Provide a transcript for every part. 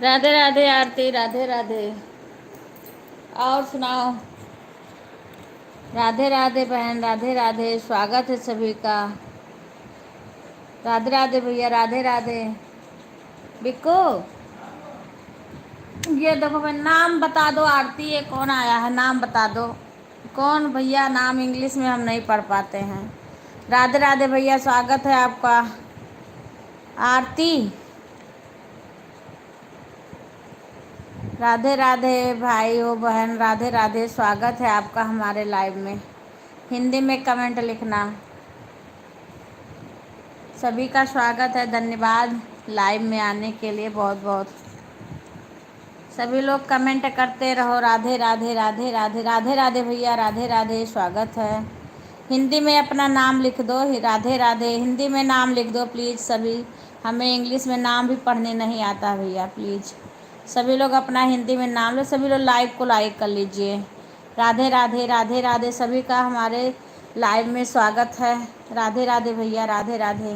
राधे राधे आरती, राधे राधे। और सुनाओ। राधे राधे बहन, राधे राधे। स्वागत है सभी का। राधे राधे भैया, राधे राधे। बिक्कू, ये देखो भाई, नाम बता दो आरती, ये कौन आया है, नाम बता दो। कौन भैया? नाम इंग्लिश में हम नहीं पढ़ पाते हैं। राधे राधे भैया, स्वागत है आपका। आरती, राधे राधे भाई हो बहन, राधे राधे। स्वागत है आपका हमारे लाइव में। हिंदी में कमेंट लिखना। सभी का स्वागत है, धन्यवाद लाइव में आने के लिए, बहुत बहुत। सभी लोग कमेंट करते रहो। राधे राधे, राधे राधे, राधे राधे भैया, राधे राधे। स्वागत है। हिंदी में अपना नाम लिख दो। राधे राधे हिंदी में नाम लिख दो प्लीज़ सभी। हमें इंग्लिश में नाम भी पढ़ने नहीं आता भैया, प्लीज़ सभी लोग अपना हिंदी में नाम लो। सभी लोग लाइव को लाइक कर लीजिए। राधे राधे, राधे राधे। सभी का हमारे लाइव में स्वागत है। राधे राधे भैया, राधे राधे।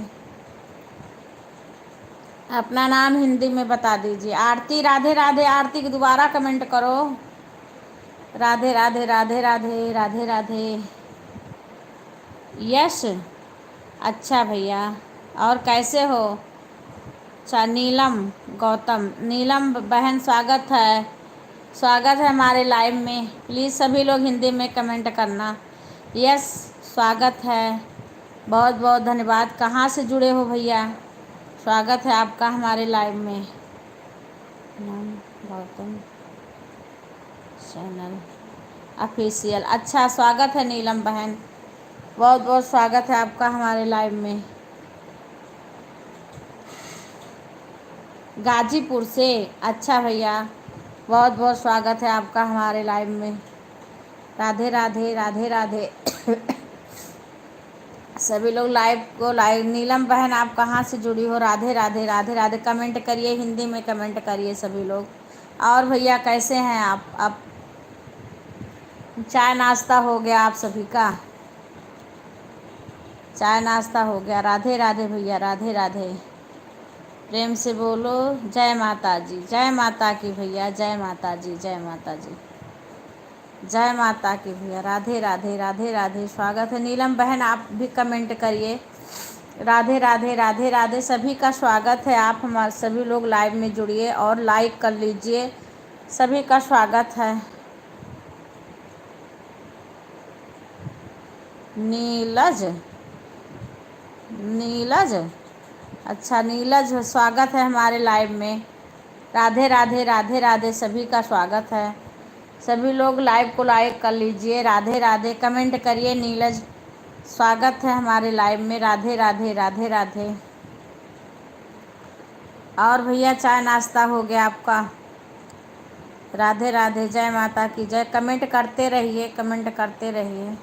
अपना नाम हिंदी में बता दीजिए। आरती, राधे राधे। आरती की दोबारा कमेंट करो। राधे राधे, राधे राधे, राधे राधे। यश, अच्छा भैया। और कैसे हो? अच्छा, नीलम गौतम। नीलम बहन, स्वागत है। स्वागत है हमारे लाइव में। प्लीज़ सभी लोग हिंदी में कमेंट करना। यस, स्वागत है। बहुत बहुत धन्यवाद। कहाँ से जुड़े हो भैया? स्वागत है आपका हमारे लाइव में। नाम गौतम, चैनल ऑफिशियल। अच्छा, स्वागत है नीलम बहन, बहुत बहुत स्वागत है आपका हमारे लाइव में। गाजीपुर से, अच्छा भैया, बहुत बहुत स्वागत है आपका हमारे लाइव में। राधे राधे, राधे राधे। सभी लोग लाइव को लाइव। नीलम बहन, आप कहाँ से जुड़ी हो? राधे राधे, राधे राधे। कमेंट करिए, हिंदी में कमेंट करिए सभी लोग। और भैया कैसे हैं आप? चाय नाश्ता हो गया आप सभी का? चाय नाश्ता हो गया। राधे राधे भैया, राधे राधे। प्रेम से बोलो जय माता जी। जय माता की भैया, जय माता जी, जय माता जी, जय माता की भैया। राधे राधे, राधे राधे। स्वागत है नीलम बहन, आप भी कमेंट करिए। राधे राधे, राधे राधे। सभी का स्वागत है। आप हमारे सभी लोग लाइव में जुड़िए और लाइक कर लीजिए। सभी का स्वागत है। नीलज, नीलज, अच्छा नीलज, स्वागत है हमारे लाइव में। राधे राधे, राधे राधे। सभी का स्वागत है। सभी लोग लाइव को लाइक कर लीजिए। राधे राधे, कमेंट करिए। नीलज, स्वागत है हमारे लाइव में। राधे राधे, राधे राधे। और भैया चाय नाश्ता हो गया आपका? राधे राधे, जय माता की जय। कमेंट करते रहिए, कमेंट करते रहिए।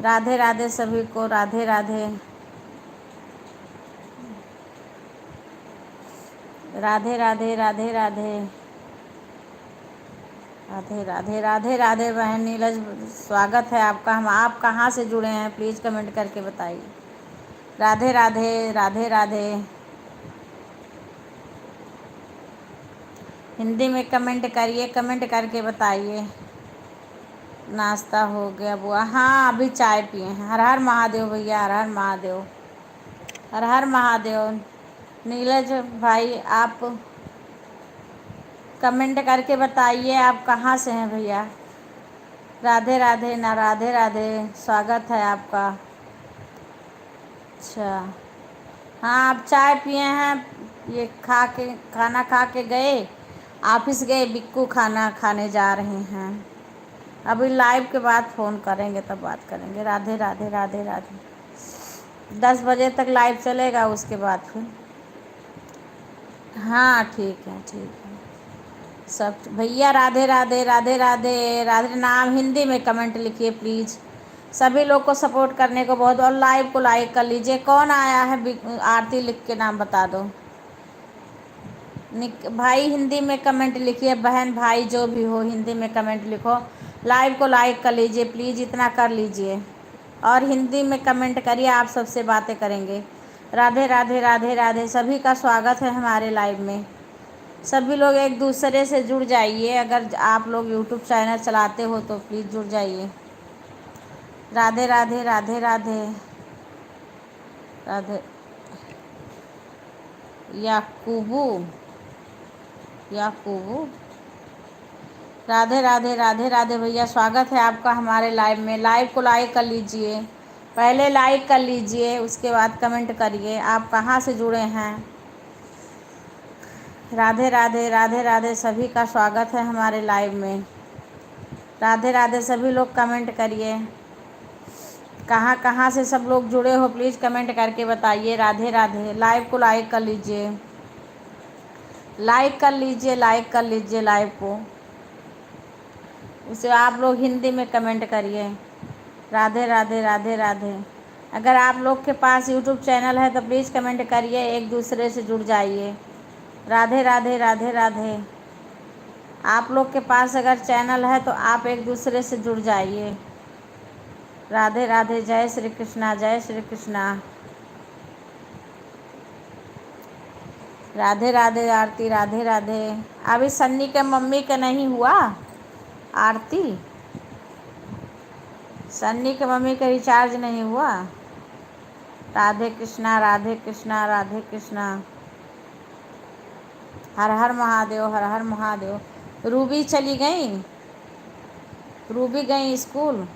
राधे राधे सभी को, राधे राधे, राधे राधे, राधे राधे, राधे राधे, राधे राधे। बहन नीलज, स्वागत है आपका। हम आप कहाँ से जुड़े हैं प्लीज़ कमेंट करके बताइए। राधे राधे, राधे राधे। हिंदी में कमेंट करिए, कमेंट करके बताइए। नाश्ता हो गया बुआ? हाँ, अभी चाय पिए हैं। हर हर महादेव भैया, हर हर महादेव, हर हर महादेव। नीलज भाई, आप कमेंट करके बताइए आप कहाँ से हैं भैया। राधे राधे ना, राधे राधे। स्वागत है आपका। अच्छा, हाँ, आप चाय पिए हैं? ये खा के, खाना खा के गए ऑफिस गए। बिक्कू खाना खाने जा रहे हैं। अभी लाइव के बाद फ़ोन करेंगे, तब बात करेंगे। राधे राधे, राधे राधे। 10 बजे तक लाइव चलेगा, उसके बाद फिर। हाँ ठीक है, ठीक है सब भैया। राधे राधे, राधे राधे, राधे। नाम हिंदी में कमेंट लिखिए प्लीज़। सभी लोग को सपोर्ट करने को बहुत। और लाइव को लाइक कर लीजिए। कौन आया है? आरती लिख के नाम बता दो। भाई हिंदी में कमेंट लिखिए। बहन भाई जो भी हो, हिंदी में कमेंट लिखो। लाइव को लाइक कर लीजिए प्लीज़, इतना कर लीजिए। और हिंदी में कमेंट करिए, आप सबसे बातें करेंगे। राधे राधे, राधे राधे। सभी का स्वागत है हमारे लाइव में। सभी लोग एक दूसरे से जुड़ जाइए। अगर आप लोग यूट्यूब चैनल चलाते हो तो प्लीज़ जुड़ जाइए। राधे राधे राधे राधे राधे। याकूबू याकूबू राधे राधे राधे राधे भैया, स्वागत है आपका हमारे लाइव में। लाइव को लाइक कर लीजिए, पहले लाइक कर लीजिए, उसके बाद कमेंट करिए आप कहाँ से जुड़े हैं। राधे राधे राधे राधे, सभी का स्वागत है हमारे लाइव में। राधे राधे, सभी लोग कमेंट करिए, कहाँ कहाँ से सब लोग जुड़े हो प्लीज़ कमेंट करके बताइए। राधे राधे। लाइव को लाइक कर लीजिए, लाइक कर लीजिए, लाइक कर लीजिए लाइव को। उसे आप लोग हिंदी में कमेंट करिए। राधे राधे राधे राधे। अगर आप लोग के पास यूट्यूब चैनल है तो प्लीज़ कमेंट करिए, एक दूसरे से जुड़ जाइए। राधे राधे राधे राधे। आप लोग के पास अगर चैनल है तो आप एक दूसरे से जुड़ जाइए। राधे राधे। जय श्री कृष्णा, जय श्री कृष्णा। राधे राधे आरती, राधे राधे। अभी सन्नी के मम्मी के नहीं हुआ आरती, सन्नी के मम्मी का रिचार्ज नहीं हुआ। राधे कृष्णा, राधे कृष्णा, राधे कृष्णा। हर हर महादेव, हर हर महादेव। रूबी चली गई, रूबी गई स्कूल।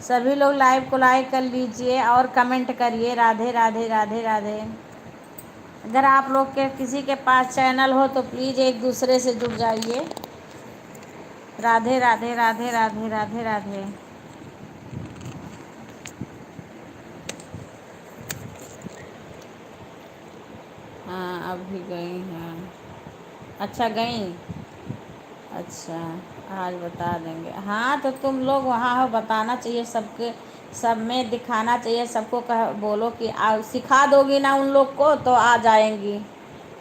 सभी लोग लाइव को लाइक कर लीजिए और कमेंट करिए। राधे राधे राधे राधे। अगर आप लोग के किसी के पास चैनल हो तो प्लीज़ एक दूसरे से जुड़ जाइए। राधे राधे राधे राधे राधे राधे। हाँ अभी गई हैं। अच्छा गई, अच्छा आज बता देंगे। हाँ तो तुम लोग वहाँ हो, बताना चाहिए सबके, सब में दिखाना चाहिए सबको। कह बोलो कि सिखा दोगी ना उन लोग को तो आ जाएंगी।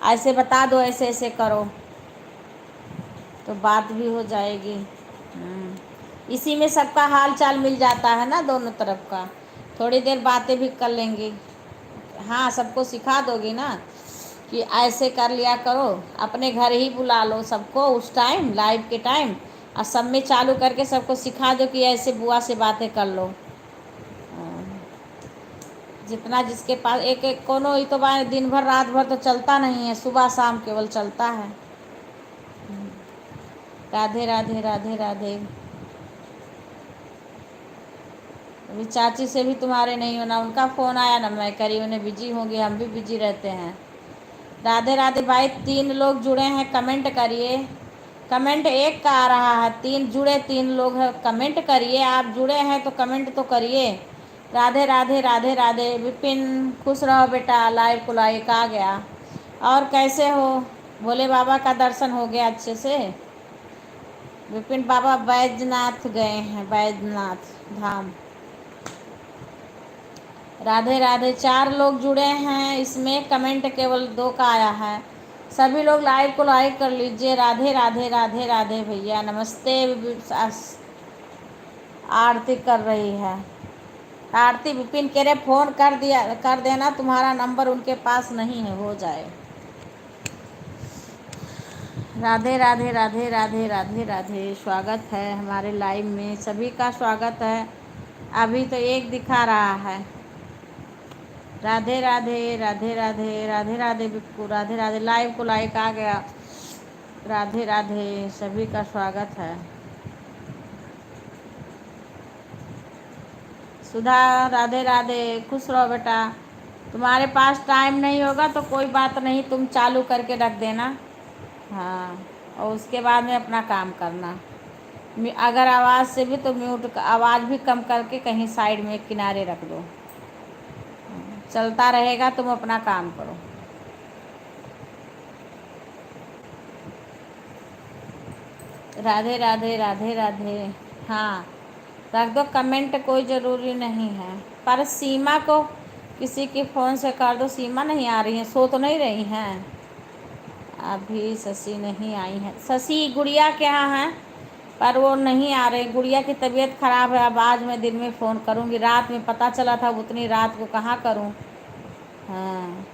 ऐसे बता दो ऐसे ऐसे करो तो बात भी हो जाएगी। इसी में सबका हाल चाल मिल जाता है ना, दोनों तरफ का। थोड़ी देर बातें भी कर लेंगी। हाँ सबको सिखा दोगी ना कि ऐसे कर लिया करो। अपने घर ही बुला लो सबको उस टाइम, लाइव के टाइम, और सब में चालू करके सबको सिखा दो कि ऐसे बुआ से बातें कर लो। जितना जिसके पास एक एक कोनो ही तो दिन भर रात भर तो चलता नहीं है, सुबह शाम केवल चलता है। राधे राधे राधे राधे। अभी चाची से भी तुम्हारे नहीं होना, उनका फ़ोन आया ना मैं करी, उन्हें बिजी होंगी, हम भी बिजी रहते हैं। राधे राधे भाई। 3 लोग जुड़े हैं, कमेंट करिए। कमेंट एक का आ रहा है, 3 जुड़े, 3 लोग हैं, कमेंट करिए। आप जुड़े हैं तो कमेंट तो करिए। राधे राधे राधे राधे। विपिन खुश रहो बेटा, लाइव को लाइक आ गया। और कैसे हो? भोले बाबा का दर्शन हो गया अच्छे से? विपिन बाबा बैजनाथ गए हैं, बैजनाथ धाम। राधे राधे। 4 लोग जुड़े हैं इसमें, कमेंट केवल 2 का आया है। सभी लोग लाइव को लाइक कर लीजिए। राधे राधे राधे राधे भैया, नमस्ते। आरती कर रही है आरती। विपिन कह रहे फ़ोन कर दिया, कर देना, तुम्हारा नंबर उनके पास नहीं है, हो जाए। राधे राधे राधे राधे राधे राधे। स्वागत है हमारे लाइव में, सभी का स्वागत है। अभी तो एक दिखा रहा है। राधे राधे राधे राधे राधे राधे बिक्कू, राधे राधे। लाइव को लाइक आ गया। राधे राधे, सभी का स्वागत है। सुधा राधे राधे, खुश रहो बेटा। तुम्हारे पास टाइम नहीं होगा तो कोई बात नहीं, तुम चालू करके रख देना। हाँ, और उसके बाद में अपना काम करना। अगर आवाज़ से भी तो म्यूट, आवाज़ भी कम करके कहीं साइड में किनारे रख दो। चलता रहेगा, तुम अपना काम करो। राधे राधे राधे राधे। हाँ रख दो कमेंट, कोई ज़रूरी नहीं है। पर सीमा को किसी के फ़ोन से कर दो। सीमा नहीं आ रही हैं, सो तो नहीं रही हैं अभी। शशि नहीं आई है, शशि गुड़िया के यहाँ हैं पर वो नहीं आ रही। गुड़िया की तबीयत ख़राब है। अब आज मैं दिन में फ़ोन करूँगी, रात में पता चला था, उतनी रात को कहाँ करूँ। हाँ,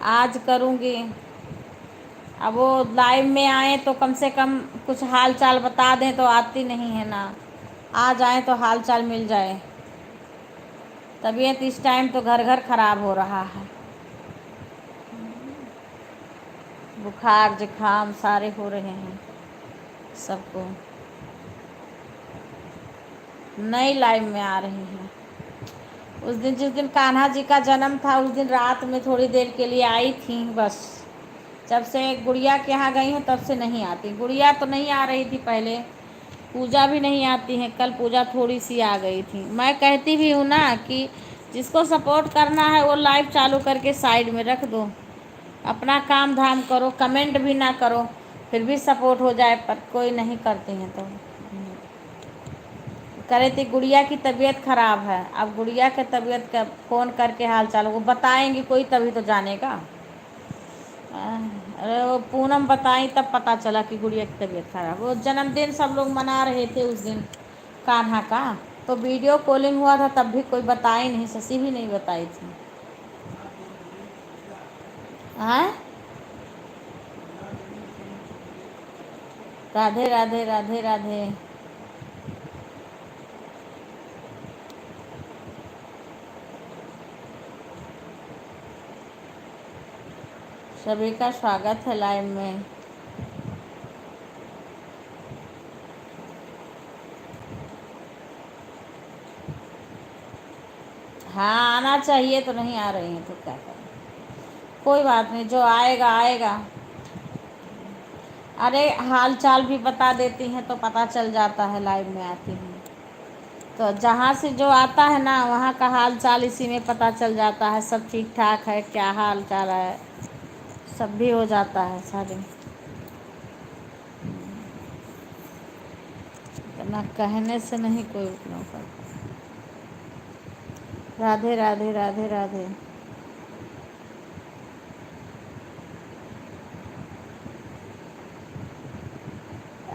आज करूँगी। अब वो लाइव में आए तो कम से कम कुछ हाल चाल बता दें, तो आती नहीं है ना। आ जाए तो हाल चाल मिल जाए। तबीयत इस टाइम तो घर घर ख़राब हो रहा है। बुखार जुकाम सारे हो रहे हैं सबको। नई लाइव में आ रही हैं। उस दिन जिस दिन कान्हा जी का जन्म था, उस दिन रात में थोड़ी देर के लिए आई थी बस। जब से गुड़िया के यहाँ गई हूँ तब से नहीं आती। गुड़िया तो नहीं आ रही थी पहले, पूजा भी नहीं आती है। कल पूजा थोड़ी सी आ गई थी। मैं कहती भी हूँ ना कि जिसको सपोर्ट करना है वो लाइव चालू करके साइड में रख दो, अपना काम धाम करो, कमेंट भी ना करो, फिर भी सपोर्ट हो जाए। पर कोई नहीं करते हैं तो करे थी गुड़िया की तबीयत ख़राब है। अब गुड़िया के तबीयत का फ़ोन करके हाल चाल वो बताएंगी कोई, तभी तो जानेगा। अरे वो पूनम बताई तब पता चला कि गुड़िया की तबीयत खराब। वो जन्मदिन सब लोग मना रहे थे उस दिन कान्हा का, तो वीडियो कॉलिंग हुआ था तब भी कोई बताई नहीं, शशि भी नहीं बताई थी। हाँ, राधे राधे राधे राधे। सभी का स्वागत है लाइव में। हाँ, आना चाहिए तो नहीं आ रही हैं तो क्या करें। कोई बात नहीं, जो आएगा आएगा। अरे हाल चाल भी बता देती हैं तो पता चल जाता है, लाइव में आती हैं तो जहाँ से जो आता है ना वहाँ का हाल चाल इसी में पता चल जाता है। सब ठीक ठाक है, क्या हाल चाल है, सब भी हो जाता है सारे। इतना कहने से नहीं कोई उतना करता। राधे राधे राधे राधे।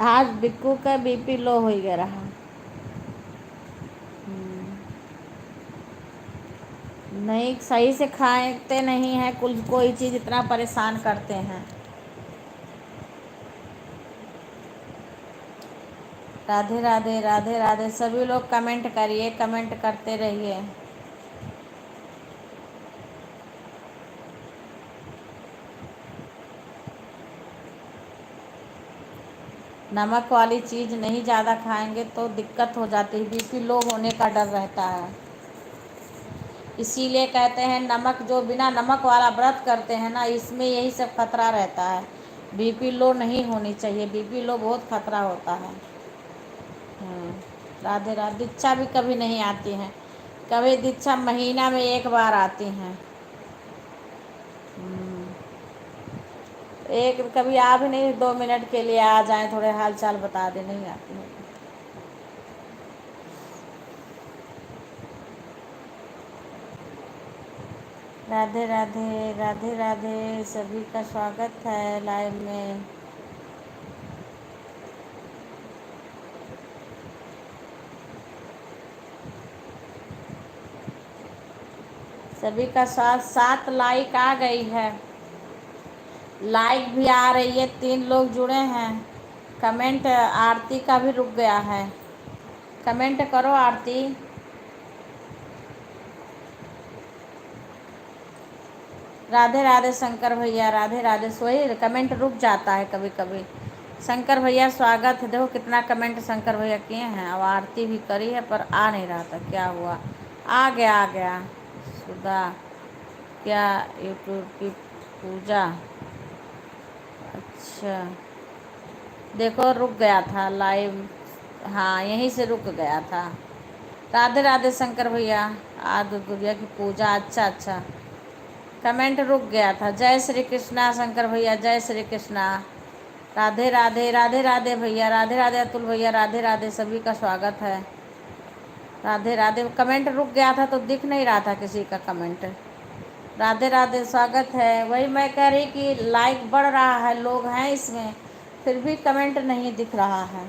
आज बिक्कू का बीपी लो हो गया रहा। नहीं, सही से खाते नहीं हैं, कुल कोई चीज़ इतना परेशान करते हैं। राधे राधे राधे राधे। सभी लोग कमेंट करिए, कमेंट करते रहिए। नमक वाली चीज़ नहीं ज़्यादा खाएंगे तो दिक्कत हो जाती है, बीपी लो होने का डर रहता है। इसीलिए कहते हैं नमक, जो बिना नमक वाला व्रत करते हैं ना, इसमें यही सब खतरा रहता है। बीपी लो नहीं होनी चाहिए, बीपी लो बहुत खतरा होता है। राधे राधे। दीक्षा भी कभी नहीं आती हैं, कभी दीक्षा महीना में एक बार आती हैं। एक कभी आ भी नहीं, 2 मिनट के लिए आ जाएं, थोड़े हाल चाल बता दे, नहीं आती है। राधे राधे राधे राधे। सभी का स्वागत है लाइव में। सभी का साथ साथ लाइक आ गई है, लाइक भी आ रही है, 3 लोग जुड़े हैं। कमेंट आरती का भी रुक गया है, कमेंट करो आरती। राधे राधे शंकर भैया, राधे राधे। सोई कमेंट रुक जाता है कभी कभी। शंकर भैया स्वागत है। देखो कितना कमेंट शंकर भैया किए हैं। अब आरती भी करी है पर आ नहीं रहा था, क्या हुआ। आ गया आ गया। सुधा क्या यूट्यूब की पूजा, अच्छा। देखो रुक गया था लाइव, हाँ यहीं से रुक गया था। राधे राधे शंकर भैया। आज दुर्गा की पूजा, अच्छा अच्छा। कमेंट रुक गया था। जय श्री कृष्णा शंकर भैया, जय श्री कृष्णा। राधे राधे राधे राधे भैया, राधे राधे अतुल भैया, राधे राधे। सभी का स्वागत है। राधे राधे। कमेंट रुक गया था तो दिख नहीं रहा था किसी का कमेंट। राधे राधे स्वागत है। वही मैं कह रही कि लाइक बढ़ रहा है, लोग हैं इसमें, फिर भी कमेंट नहीं दिख रहा है।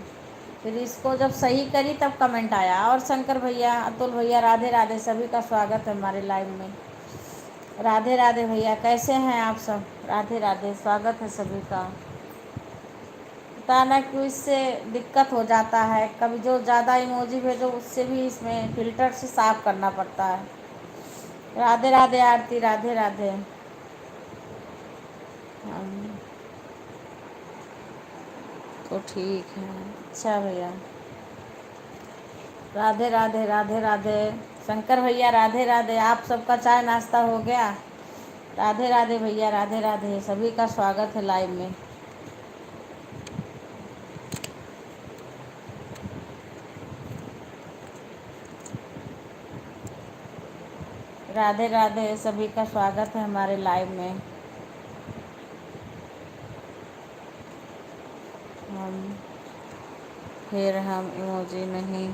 फिर इसको जब सही करी तब कमेंट आया। और शंकर भैया, अतुल भैया, राधे राधे। सभी का स्वागत है हमारे लाइव में। राधे राधे भैया, कैसे हैं आप सब? राधे राधे, स्वागत है सभी का। पता ना क्यों इससे दिक्कत हो जाता है, कभी जो ज़्यादा इमोजी भेजो उससे भी इसमें फ़िल्टर से साफ करना पड़ता है। राधे राधे आरती, राधे राधे। हम तो ठीक है। अच्छा भैया, राधे राधे, राधे राधे। शंकर भैया राधे राधे, आप सबका चाय नाश्ता हो गया? राधे राधे भैया, राधे राधे, सभी का स्वागत है लाइव में। राधे राधे, सभी का स्वागत है हमारे लाइव में। हम फिर हम इमोजी नहीं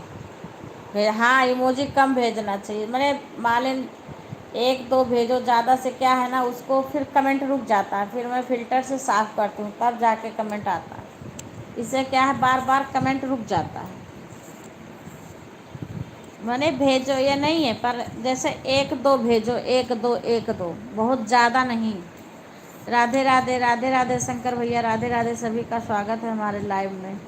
हाँ, इमोजी कम भेजना चाहिए। मैंने मालिन एक दो भेजो, ज़्यादा से क्या है ना, उसको फिर कमेंट रुक जाता है, फिर मैं फ़िल्टर से साफ़ करती हूँ तब जाके कमेंट आता है। इससे क्या है, बार बार कमेंट रुक जाता है। मैंने भेजो ये नहीं है, पर जैसे एक दो भेजो, एक दो एक दो, बहुत ज़्यादा नहीं। राधे राधे, राधे राधे शंकर भैया, राधे राधे, सभी का स्वागत है हमारे लाइव में।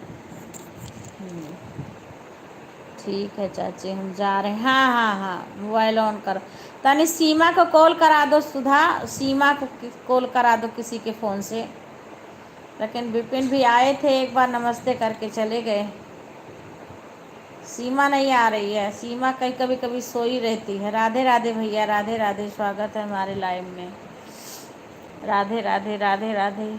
ठीक है चाची, हम जा रहे हैं। हाँ हाँ हाँ, मोबाइल ऑन करो। तनी सीमा को कॉल करा दो, सुधा, सीमा को कॉल करा दो किसी के फ़ोन से। लेकिन विपिन भी आए थे, एक बार नमस्ते करके चले गए। सीमा नहीं आ रही है, सीमा कहीं कभी कभी सोई रहती है। राधे राधे भैया, राधे राधे, स्वागत है हमारे लाइव में। राधे राधे, राधे राधे।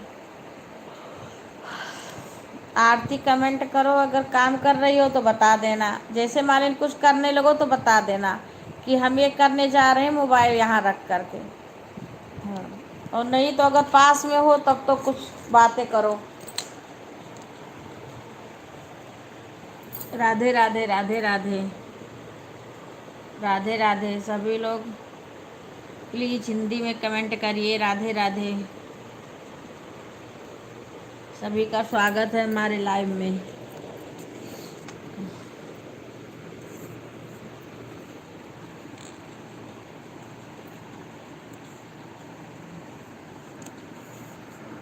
आरती कमेंट करो, अगर काम कर रही हो तो बता देना। जैसे मालिन कुछ करने लगो तो बता देना कि हम ये करने जा रहे हैं, मोबाइल यहाँ रख करके। हाँ, और नहीं तो अगर पास में हो तब तो कुछ बातें करो। राधे राधे, राधे राधे, राधे राधे, सभी लोग प्लीज़ हिंदी में कमेंट करिए। राधे राधे, सभी का स्वागत है हमारे लाइव में।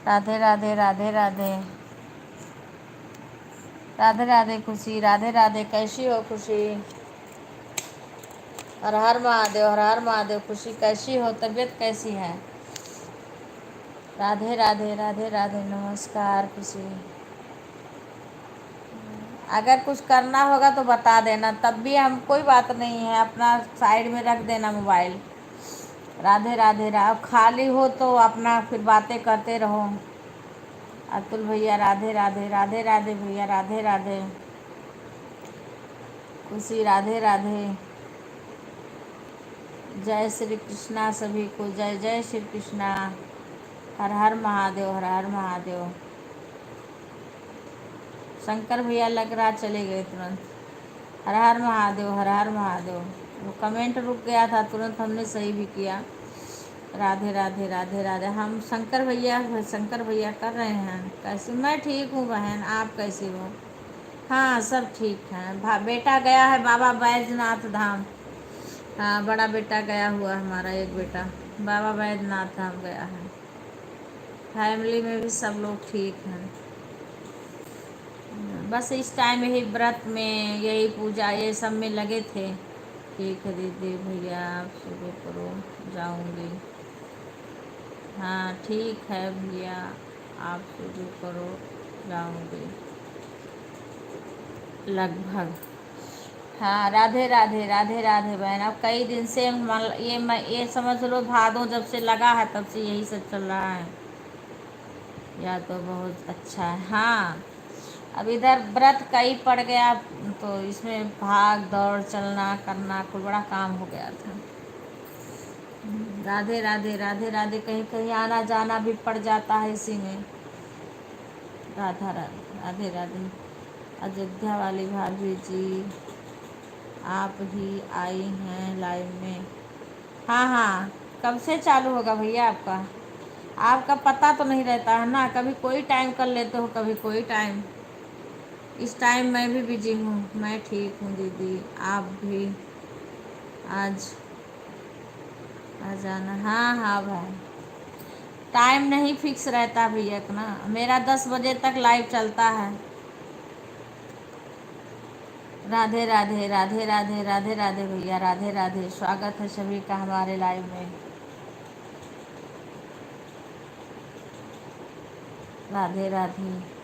राधे राधे, राधे राधे, राधे राधे खुशी, राधे राधे, कैसी हो खुशी? हर हर महादेव, हर हर महादेव। खुशी कैसी हो, तबीयत कैसी है? राधे राधे, राधे राधे, नमस्कार खुशी। अगर कुछ करना होगा तो बता देना, तब भी हम, कोई बात नहीं है, अपना साइड में रख देना मोबाइल। राधे राधे, खाली हो तो अपना फिर बातें करते रहो। अतुल भैया राधे राधे, राधे राधे भैया, राधे राधे। खुशी राधे राधे। जय श्री कृष्णा सभी को, जय जय श्री कृष्णा। हर हर महादेव, हर हर महादेव। शंकर भैया लग रहा चले गए तुरंत। हर हर महादेव, हर हर महादेव। वो कमेंट रुक गया था, तुरंत हमने सही भी किया। राधे राधे, राधे राधे। हम शंकर भैया कर रहे हैं। कैसे? मैं ठीक हूँ बहन, आप कैसी हो? हाँ सब ठीक हैं। बेटा गया है बाबा बैजनाथ धाम। हाँ, बड़ा बेटा गया हुआ है हमारा, एक बेटा बाबा बैजनाथ धाम गया है। फैमिली में भी सब लोग ठीक हैं। बस इस टाइम यही व्रत में, यही पूजा, ये सब में लगे थे। ठीक है दीदी भैया, आप सुबह करो, जाऊंगी। हाँ ठीक है भैया, आप शुरू करो, जाऊंगी लगभग। हाँ राधे राधे, राधे राधे बहन। अब कई दिन से ये समझ लो, भादों जब से लगा है तब से यही सब चल रहा है। या तो बहुत अच्छा है। हाँ, अब इधर व्रत कई पड़ गया तो इसमें भाग दौड़, चलना करना, कुछ बड़ा काम हो गया था। राधे राधे, राधे राधे, कहीं कहीं आना जाना भी पड़ जाता है इसी में। राधा राधे, राधे राधे। अयोध्या वाली भाभी जी, आप ही आई हैं लाइव में? हाँ हाँ, कब से चालू होगा भैया आपका? आपका पता तो नहीं रहता है ना, कभी कोई टाइम कर लेते हो, कभी कोई टाइम। इस टाइम मैं भी बिजी हूँ। मैं ठीक हूँ दीदी, आप भी? आज आ जाना। हाँ हाँ भाई, टाइम नहीं फिक्स रहता भैया ना, मेरा 10 बजे तक लाइव चलता है। राधे राधे राधे राधे राधे राधे भैया, राधे राधे, स्वागत है सभी का हमारे लाइव में। राधे राधे।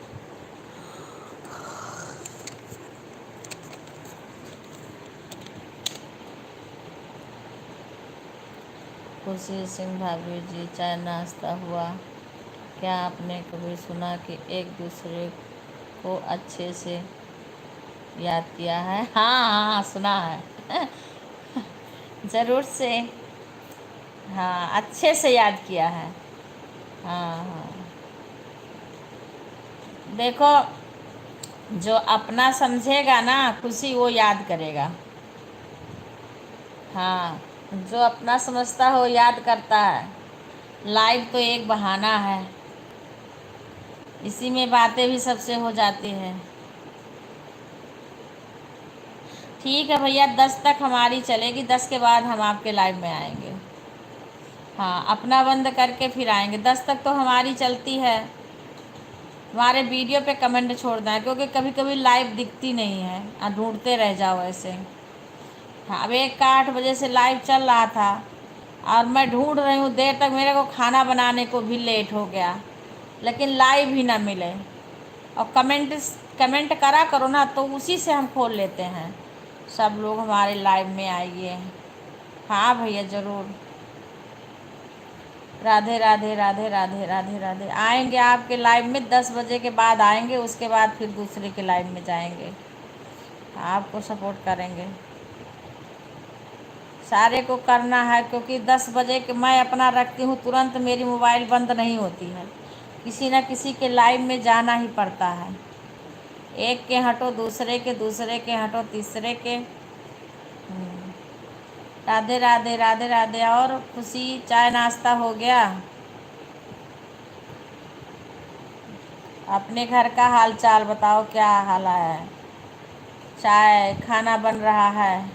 खुशी सिंह भाभी जी, चाय नाश्ता हुआ? क्या आपने कभी सुना कि एक दूसरे को अच्छे से याद किया है? हाँ हाँ हाँ, सुना है। ज़रूर से। हाँ, अच्छे से याद किया है। हाँ हाँ, देखो, जो अपना समझेगा ना खुशी, वो याद करेगा। हाँ, जो अपना समझता है वो याद करता है। लाइव तो एक बहाना है, इसी में बातें भी सबसे हो जाती हैं। ठीक है भैया, 10 तक हमारी चलेगी, 10 के बाद हम आपके लाइव में आएंगे। हाँ, अपना बंद करके फिर आएंगे। 10 तक तो हमारी चलती है। हमारे वीडियो पे कमेंट छोड़ना है, क्योंकि कभी कभी लाइव दिखती नहीं है और ढूंढते रह जाओ ऐसे। हाँ, अब एक का 8 बजे से लाइव चल रहा था और मैं ढूंढ रही हूँ देर तक, मेरे को खाना बनाने को भी लेट हो गया, लेकिन लाइव ही ना मिले। और कमेंट करा करो ना, तो उसी से हम खोल लेते हैं। सब लोग हमारे लाइव में आइए। हाँ भैया, ज़रूर। राधे राधे राधे राधे राधे राधे। आएंगे आपके लाइव में, 10 बजे के बाद आएंगे, उसके बाद फिर दूसरे के लाइव में जाएंगे, आपको सपोर्ट करेंगे। सारे को करना है, क्योंकि 10 बजे के मैं अपना रखती हूँ, तुरंत मेरी मोबाइल बंद नहीं होती है, किसी न किसी के लाइव में जाना ही पड़ता है। एक के हटो दूसरे के, दूसरे के हटो तीसरे के। राधे राधे राधे राधे। और खुशी, चाय नाश्ता हो गया? अपने घर का हाल चाल बताओ, क्या हाल है? चाय खाना बन रहा है?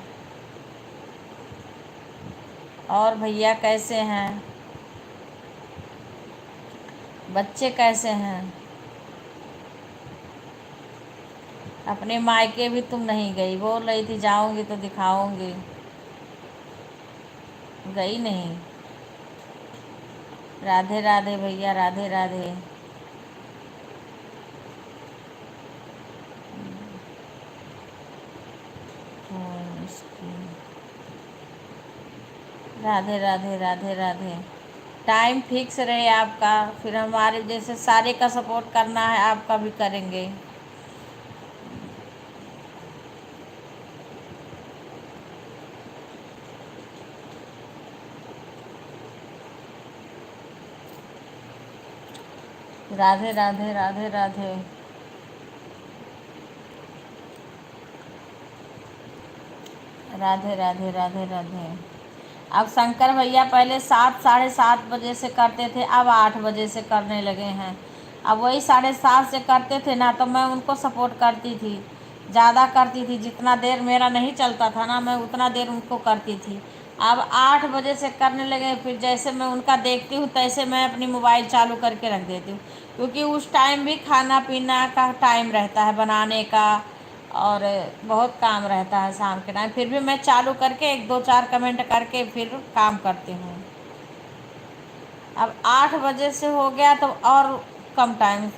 और भैया कैसे हैं? बच्चे कैसे हैं? अपने मायके भी तुम नहीं गई, बोल रही थी जाऊंगी तो दिखाऊंगी, गई नहीं। राधे राधे भैया, राधे राधे। राधे राधे राधे राधे। टाइम फिक्स रहे आपका, फिर हमारे जैसे सारे का सपोर्ट करना है, आपका भी करेंगे। राधे राधे राधे राधे। राधे राधे राधे राधे। अब शंकर भैया पहले 7 साढ़े 7 बजे से करते थे, अब 8 बजे से करने लगे हैं। अब वही 7:30 से करते थे ना, तो मैं उनको सपोर्ट करती थी, ज़्यादा करती थी। जितना देर मेरा नहीं चलता था ना, मैं उतना देर उनको करती थी। अब 8 बजे से करने लगे, फिर जैसे मैं उनका देखती हूँ तैसे मैं अपनी मोबाइल चालू करके रख देती हूँ, क्योंकि उस टाइम भी खाना पीना का टाइम रहता है, बनाने का, और बहुत काम रहता है शाम के टाइम। फिर भी मैं चालू करके 1 2 4 कमेंट करके फिर काम करती हूँ। अब 8 बजे से हो गया तो और कम टाइम।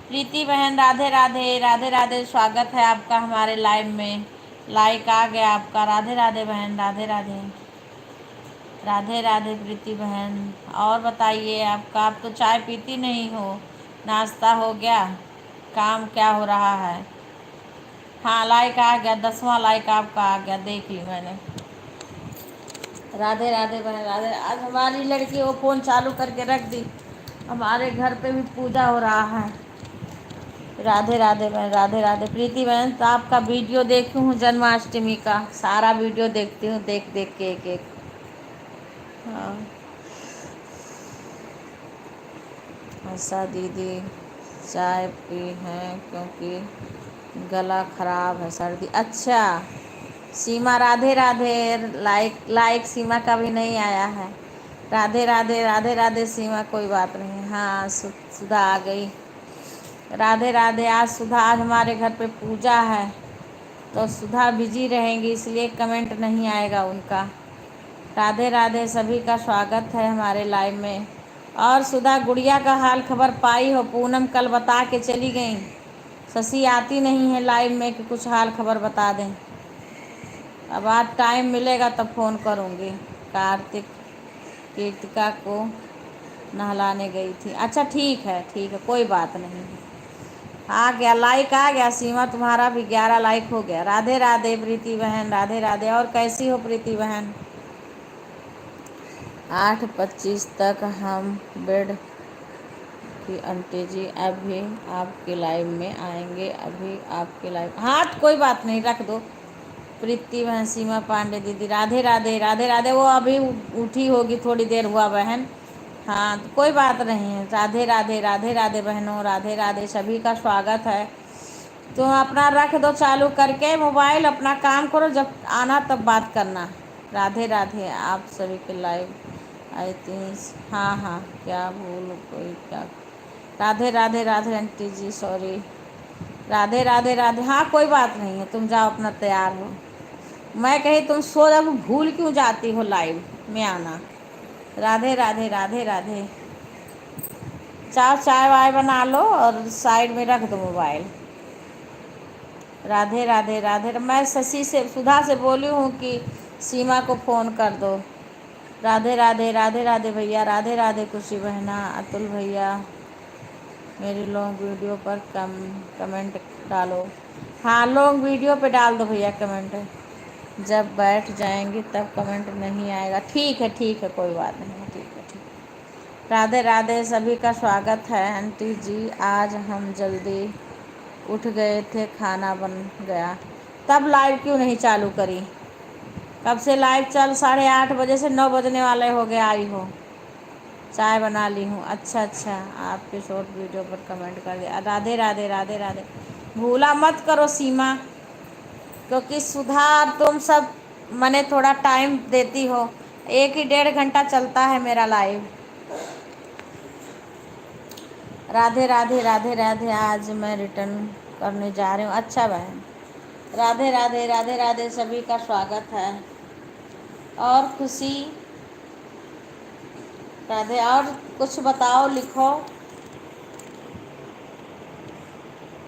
प्रीति बहन, राधे राधे राधे राधे, स्वागत है आपका हमारे लाइव में। लाइक आ गया आपका। राधे राधे बहन, राधे राधे राधे राधे। प्रीति बहन, और बताइए आपका, आप तो चाय पीती नहीं हो, नाश्ता हो गया, काम क्या हो रहा है? हाँ, लाइक आ गया, 10वां लाइक आपका आ गया, देख ली मैंने। राधे राधे बहन, राधे। आज हमारी लड़की वो फ़ोन चालू करके रख दी, हमारे घर पे भी पूजा हो रहा है। राधे राधे बहन, राधे राधे। प्रीति बहन, तो आपका वीडियो देखती हूँ जन्माष्टमी का, सारा वीडियो देखती हूँ, देख देख के एक एक। हाँ, ऐसा दीदी, चाय पी है क्योंकि गला खराब है, सर्दी। अच्छा, सीमा राधे राधे। लाइक लाइक सीमा का भी नहीं आया है। राधे राधे राधे राधे सीमा, कोई बात नहीं। हाँ सुधा आ गई। राधे राधे। आज सुधा, आज हमारे घर पे पूजा है तो सुधा बिजी रहेंगी, इसलिए कमेंट नहीं आएगा उनका। राधे राधे, सभी का स्वागत है हमारे लाइव में। और सुधा गुड़िया का हाल खबर पाई हो? पूनम कल बता के चली गई, शशि आती नहीं है लाइव में कि कुछ हाल खबर बता दें। अब आज टाइम मिलेगा तब फ़ोन करूँगी। कार्तिक कीर्तिका को नहलाने गई थी। अच्छा ठीक है ठीक है, कोई बात नहीं। आ गया लाइक, आ गया सीमा, तुम्हारा भी 11 लाइक हो गया। राधे राधे प्रीति बहन, राधे राधे। और कैसी हो प्रीति बहन? 8:25 तक हम बेड की आंटी जी अभी आपके लाइव में आएंगे। अभी आपके लाइव, हाँ कोई बात नहीं, रख दो। प्रीति बहन, सीमा पांडे दीदी, राधे राधे राधे राधे। वो अभी उठी होगी, थोड़ी देर हुआ बहन। हाँ तो कोई बात नहीं है। राधे राधे राधे राधे बहनों, राधे राधे, सभी का स्वागत है। तुम अपना रख दो चालू करके मोबाइल, अपना काम करो, जब आना तब बात करना। राधे राधे। आप सभी के लाइव आई थिंक, हाँ हाँ, क्या भूल कोई क्या? राधे राधे राधे आंटी जी, सॉरी। राधे राधे राधे। हाँ कोई बात नहीं है, तुम जाओ अपना तैयार हो। मैं कही तुम सो जब भूल क्यों जाती हो लाइव में आना। राधे राधे राधे राधे। चाय चाय वाय बना लो और साइड में रख दो मोबाइल। राधे राधे राधे। मैं शशि से, सुधा से बोली हूँ कि सीमा को फ़ोन कर दो। राधे राधे राधे राधे भैया, राधे राधे खुशी बहना, अतुल भैया। मेरी लॉन्ग वीडियो पर कमेंट डालो। हाँ लॉन्ग वीडियो पे डाल दो भैया कमेंट। जब बैठ जाएंगी तब कमेंट नहीं आएगा। ठीक है कोई बात नहीं, ठीक है ठीक है। राधे राधे, सभी का स्वागत है। आंटी जी आज हम जल्दी उठ गए थे, खाना बन गया। तब लाइव क्यों नहीं चालू करी? कब से लाइव चल, 8:30 बजे से 9 बजने वाले हो गए, आई हो। चाय बना ली हूँ। अच्छा अच्छा, आपके शॉर्ट वीडियो पर कमेंट कर दिया। राधे राधे राधे राधे। भूला मत करो सीमा, क्योंकि सुधा तुम सब मने थोड़ा टाइम देती हो। 1 ही 1.5 घंटा चलता है मेरा लाइव। राधे राधे राधे राधे। आज मैं रिटर्न करने जा रही हूँ। अच्छा बहन। राधे राधे राधे राधे, सभी का स्वागत है। और खुशी, राधे। और कुछ बताओ, लिखो।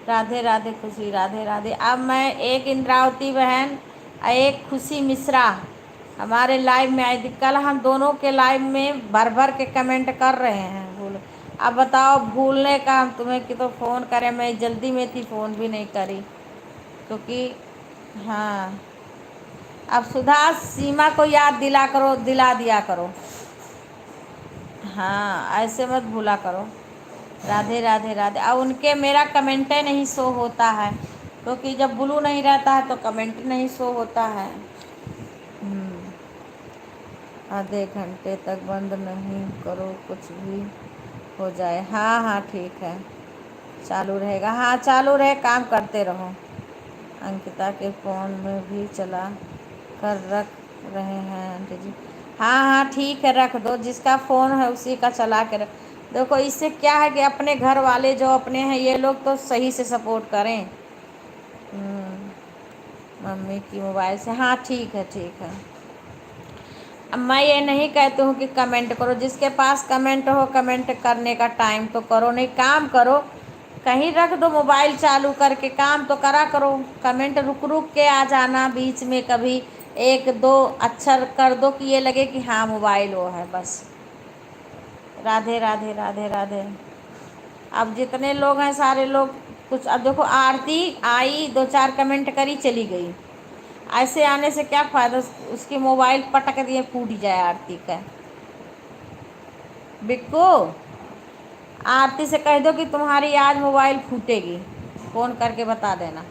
राधे राधे खुशी, राधे राधे। अब मैं एक इंद्रावती बहन और एक खुशी मिश्रा हमारे लाइव में आई थी कल। हम दोनों के लाइव में भर भर के कमेंट कर रहे हैं। भूल, अब बताओ भूलने का हम तुम्हें कि तो फ़ोन करें, मैं जल्दी में थी, फ़ोन भी नहीं करी क्योंकि हाँ। अब सुधा सीमा को याद दिला करो, दिला दिया करो। हाँ ऐसे मत भूला करो। राधे राधे राधे। अब उनके मेरा कमेंट नहीं शो होता है, क्योंकि जब ब्लू नहीं रहता है तो कमेंट नहीं शो होता है। आधे घंटे तक बंद नहीं करो, कुछ भी हो जाए। हाँ हाँ ठीक है, चालू रहेगा। हाँ चालू रहे, काम करते रहो। अंकिता के फ़ोन में भी चला कर रख रहे हैं आंटी जी। हाँ हाँ ठीक है, रख दो। जिसका फ़ोन है उसी का चला के रख। देखो इससे क्या है कि अपने घर वाले जो अपने हैं ये लोग तो सही से सपोर्ट करें। मम्मी की मोबाइल से, हाँ ठीक है ठीक है। अब मैं ये नहीं कहती हूँ कि कमेंट करो, जिसके पास कमेंट हो, कमेंट करने का टाइम तो करो, नहीं काम करो। कहीं रख दो मोबाइल चालू करके, काम तो करा करो। कमेंट रुक रुक के आ जाना, बीच में कभी 1-2 अक्षर कर दो कि ये लगे कि हाँ मोबाइल वो है, बस। राधे राधे राधे राधे। अब जितने लोग हैं सारे लोग कुछ, अब देखो आरती आई, 2-4 कमेंट करी, चली गई। ऐसे आने से क्या फ़ायदा, उसकी मोबाइल पटक दिए फूट जाए आरती का। बिक्कू, आरती से कह दो कि तुम्हारी आज मोबाइल फूटेगी, फ़ोन करके बता देना।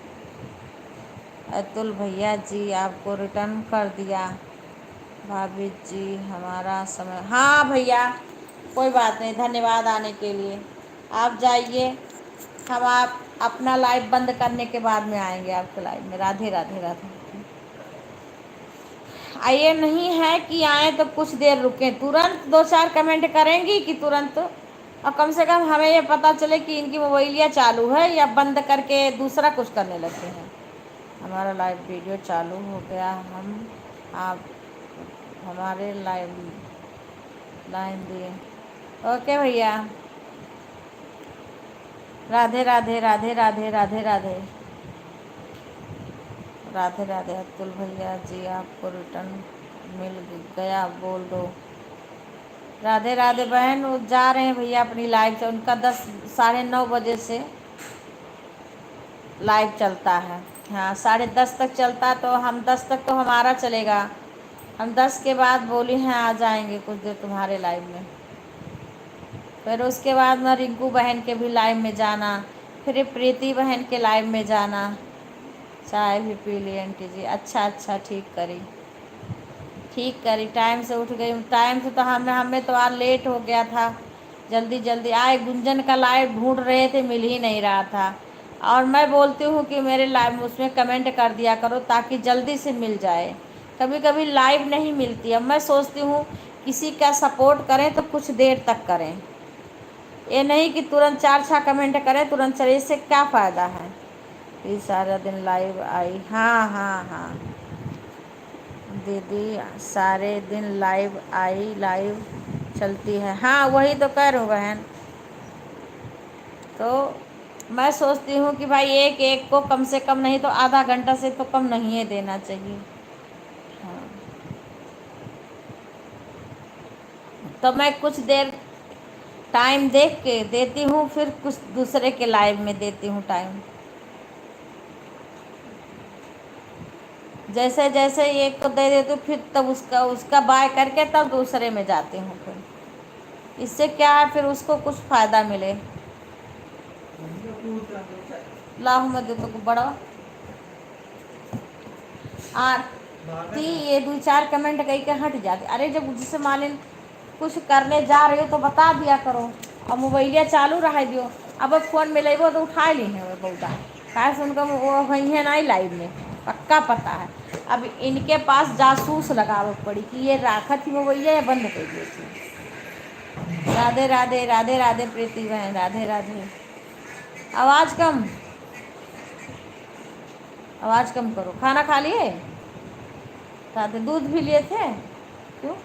अतुल भैया जी आपको रिटर्न कर दिया। भाभी जी हमारा समय, हाँ भैया कोई बात नहीं, धन्यवाद आने के लिए। आप जाइए, हम आप अपना लाइव बंद करने के बाद में आएंगे आपके लाइव में। राधे राधे राधे। ये नहीं है कि आए तो कुछ देर रुके, तुरंत दो चार कमेंट करेंगी कि तुरंत, और कम से कम हमें ये पता चले कि इनकी मोबाइलिया चालू है या बंद करके दूसरा कुछ करने लगते हैं। हमारा लाइव वीडियो चालू हो गया, हम आप हमारे लाइव लाइन दिए। ओके भैया, राधे राधे राधे राधे राधे राधे राधे राधे। अतुल भैया जी आपको रिटर्न मिल गया बोल दो। राधे राधे बहन, वो जा रहे हैं भैया अपनी लाइव से, उनका 10 साढ़े 9 बजे से लाइव चलता है। हाँ 10:30 तक चलता है, तो हम 10 तक तो हमारा चलेगा, हम 10 के बाद बोली हैं आ जाएंगे कुछ देर तुम्हारे लाइव में। फिर उसके बाद में रिंकू बहन के भी लाइव में जाना, फिर प्रीति बहन के लाइव में जाना। चाय भी पी ली आंटी जी, अच्छा अच्छा, ठीक करी, टाइम से उठ गई। टाइम से तो हमें तो आज लेट हो गया था, जल्दी जल्दी आए। गुंजन का लाइव ढूंढ रहे थे, मिल ही नहीं रहा था। और मैं बोलती हूँ कि मेरे लाइव उसमें कमेंट कर दिया करो ताकि जल्दी से मिल जाए। कभी कभी लाइव नहीं मिलती है, मैं सोचती हूँ किसी का सपोर्ट करें तो कुछ देर तक करें, ये नहीं कि तुरंत 4-6 कमेंट करें तुरंत चले, इससे क्या फ़ायदा है। ये सारा दिन लाइव आई, हाँ हाँ हाँ दीदी, सारे दिन लाइव आई, लाइव चलती है। हाँ वही तो कह रहा हूँ बहन, तो मैं सोचती हूँ कि भाई एक एक को कम से कम नहीं तो आधा घंटा से तो कम नहीं है देना चाहिए। हाँ तो मैं कुछ देर टाइम देख के देती हूँ, फिर कुछ दूसरे के लाइव में देती हूँ टाइम। जैसे जैसे एक को दे देती हूँ, फिर तब उसका उसका बाय करके तब दूसरे में जाती हूँ। फिर इससे क्या है, फिर उसको कुछ फ़ायदा मिले। लाहू में दे तो बड़ा आरती, ये 2-4 कमेंट कही के हट जाते। अरे जब जिससे मालिन कुछ करने जा रहे हो तो बता दिया करो, और मोबाइलिया चालू रह दियो। अब फ़ोन में लेगो तो उठा ली है वो बहुता, काहे से उनका वो वही है ना लाइव में, पक्का पता है। अब इनके पास जासूस लगावत पड़ी कि ये राखत ही मोबाइलिया या बंद कर दी थी। राधे राधे राधे राधे प्रीति बहन, राधे राधे। आवाज़ कम, आवाज़ कम करो। खाना खा लिए? राधे दूध भी लिए थे? क्यों?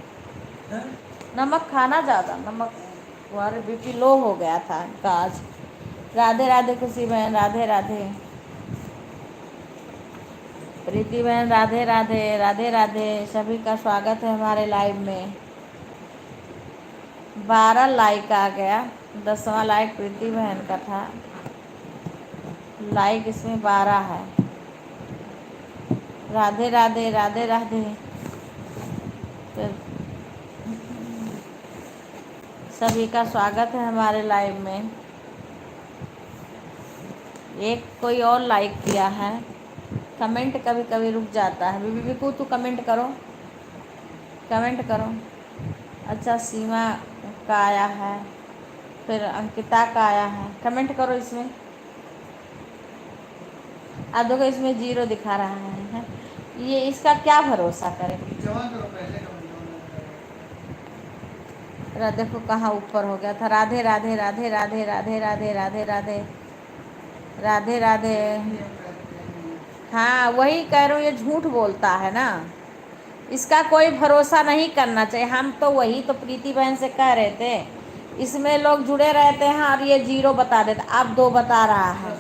नमक खाना ज़्यादा, नमक तुम्हारे बीपी लो हो गया था इनका आज। राधे राधे खुशी बहन, राधे राधे प्रीति बहन, राधे राधे राधे राधे। सभी का स्वागत है हमारे लाइव में। 12 लाइक आ गया, 10वां लाइक प्रीति बहन का था, लाइक इसमें 12 है। राधे राधे राधे राधे। तो सभी का स्वागत है हमारे लाइव में। एक कोई और लाइक किया है, कमेंट कभी कभी रुक जाता है। बीबी को तू कमेंट करो, कमेंट करो। अच्छा सीमा का आया है, फिर अंकिता का आया है, कमेंट करो इसमें। आप देखो इसमें 0 दिखा रहा है, ये इसका क्या भरोसा करें। देखो कहाँ ऊपर हो गया था। राधे राधे राधे राधे राधे राधे राधे राधे राधे राधे। हाँ वही कह रहा हूँ, ये झूठ बोलता है ना, इसका कोई भरोसा नहीं करना चाहिए। हम तो वही तो प्रीति बहन से कह रहे थे, इसमें लोग जुड़े रहते हैं और ये 0 बता देता, अब 2 बता रहा है।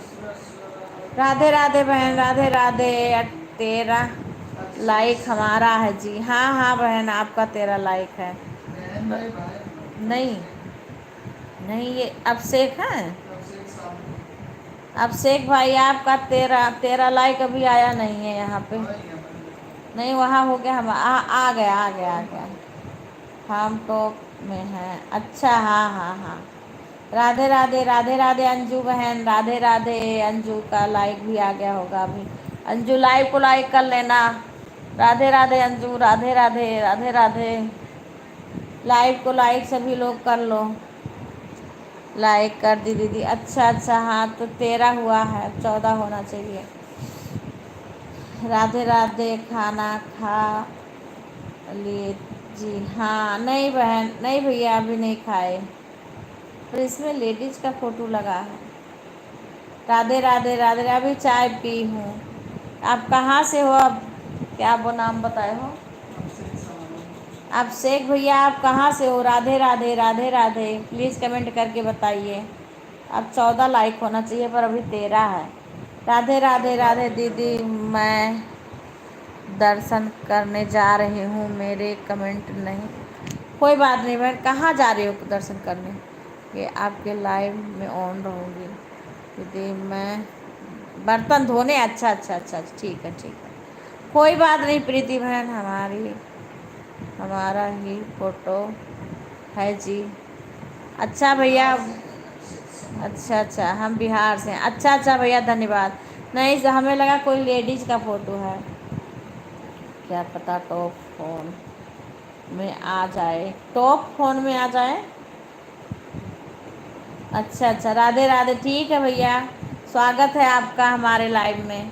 राधे राधे बहन, राधे राधे। 13 लाइक हमारा है जी। हाँ हाँ बहन, आपका 13 लाइक है। नहीं नहीं, ये अभिषेक है, अभिषेक भाई आपका 13 लाइक अभी आया नहीं है यहाँ पे। नहीं वहाँ हो गया, हम आ गया आ गया आ गया, हम टॉप में हैं। अच्छा हाँ हाँ हाँ। राधे राधे राधे राधे अंजू बहन, राधे राधे। अंजू का लाइक भी आ गया होगा अभी। अंजू लाइव को लाइक कर लेना। राधे राधे अंजू, राधे राधे राधे राधे। लाइव को लाइक सभी लोग कर लो, लाइक कर दी दीदी। अच्छा अच्छा हाँ, तो 13 हुआ है, 14 होना चाहिए। राधे राधे। खाना खा लिए जी। हाँ नहीं बहन, नहीं भैया अभी नहीं खाए, पर इसमें लेडीज का फोटो लगा है। राधे राधे राधे, अभी चाय पी हूँ। आप कहाँ से हो? अब क्या वो नाम बताए हो आप? शेख भैया आप कहाँ से हो? राधे राधे राधे राधे, प्लीज़ कमेंट करके बताइए। अब 14 लाइक होना चाहिए पर अभी 13 है। राधे राधे राधे दीदी, मैं दर्शन करने जा रही हूँ, मेरे कमेंट नहीं। कोई बात नहीं बहन, कहाँ जा रही हो दर्शन करने? ये आपके लाइव में ऑन रहूँगी दीदी, मैं बर्तन धोने। अच्छा अच्छा अच्छा, ठीक है ठीक है, कोई बात नहीं प्रीति बहन, हमारा ही फोटो है जी। अच्छा भैया, अच्छा अच्छा, हम बिहार से हैं। अच्छा अच्छा भैया धन्यवाद। नहीं हमें लगा कोई लेडीज़ का फ़ोटो है, क्या पता टॉप फोन में आ जाए, टॉप फोन में आ जाए। अच्छा अच्छा, राधे राधे, ठीक है भैया, स्वागत है आपका हमारे लाइव में।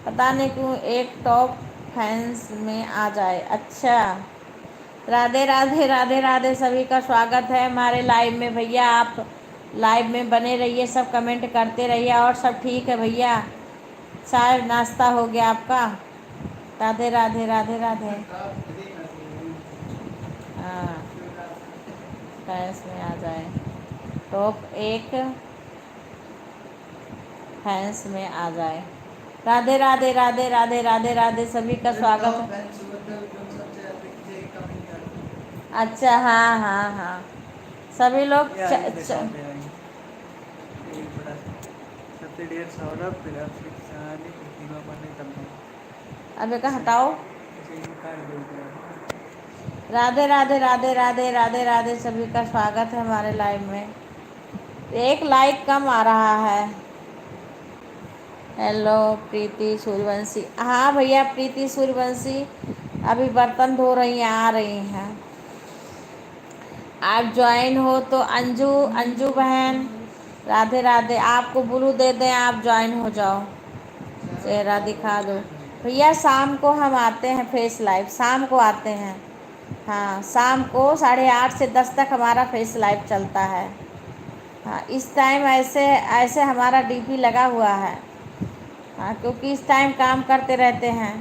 पता नहीं क्यों एक टॉप फैंस में आ जाए। अच्छा, राधे राधे राधे राधे, सभी का स्वागत है हमारे लाइव में भैया। आप लाइव में बने रहिए, सब कमेंट करते रहिए। और सब ठीक है भैया? चाय नाश्ता हो गया आपका? राधे राधे राधे राधे। हाँ, फैंस में आ जाए, टॉप एक फैंस में आ जाए। राधे राधे राधे राधे राधे राधे, सभी का स्वागत है। अच्छा हाँ हाँ हाँ, सभी लोग अबे का हटाओ। राधे राधे राधे राधे राधे राधे, सभी का स्वागत है हमारे लाइव में। एक लाइक कम आ रहा है। हेलो प्रीति सूर्यवंशी, हाँ भैया प्रीति सूर्यवंशी अभी बर्तन धो रही हैं, आ रही हैं। आप ज्वाइन हो तो अंजू, अंजू बहन राधे राधे, आपको ब्लू दे दें, आप ज्वाइन हो जाओ, चेहरा दिखा दो। भैया शाम को हम आते हैं फेस लाइव, शाम को आते हैं। हाँ शाम को 8:30 से 10 तक हमारा फेस लाइव चलता है। हाँ इस टाइम ऐसे ऐसे हमारा डीपी लगा हुआ है। हाँ क्योंकि इस टाइम काम करते रहते हैं।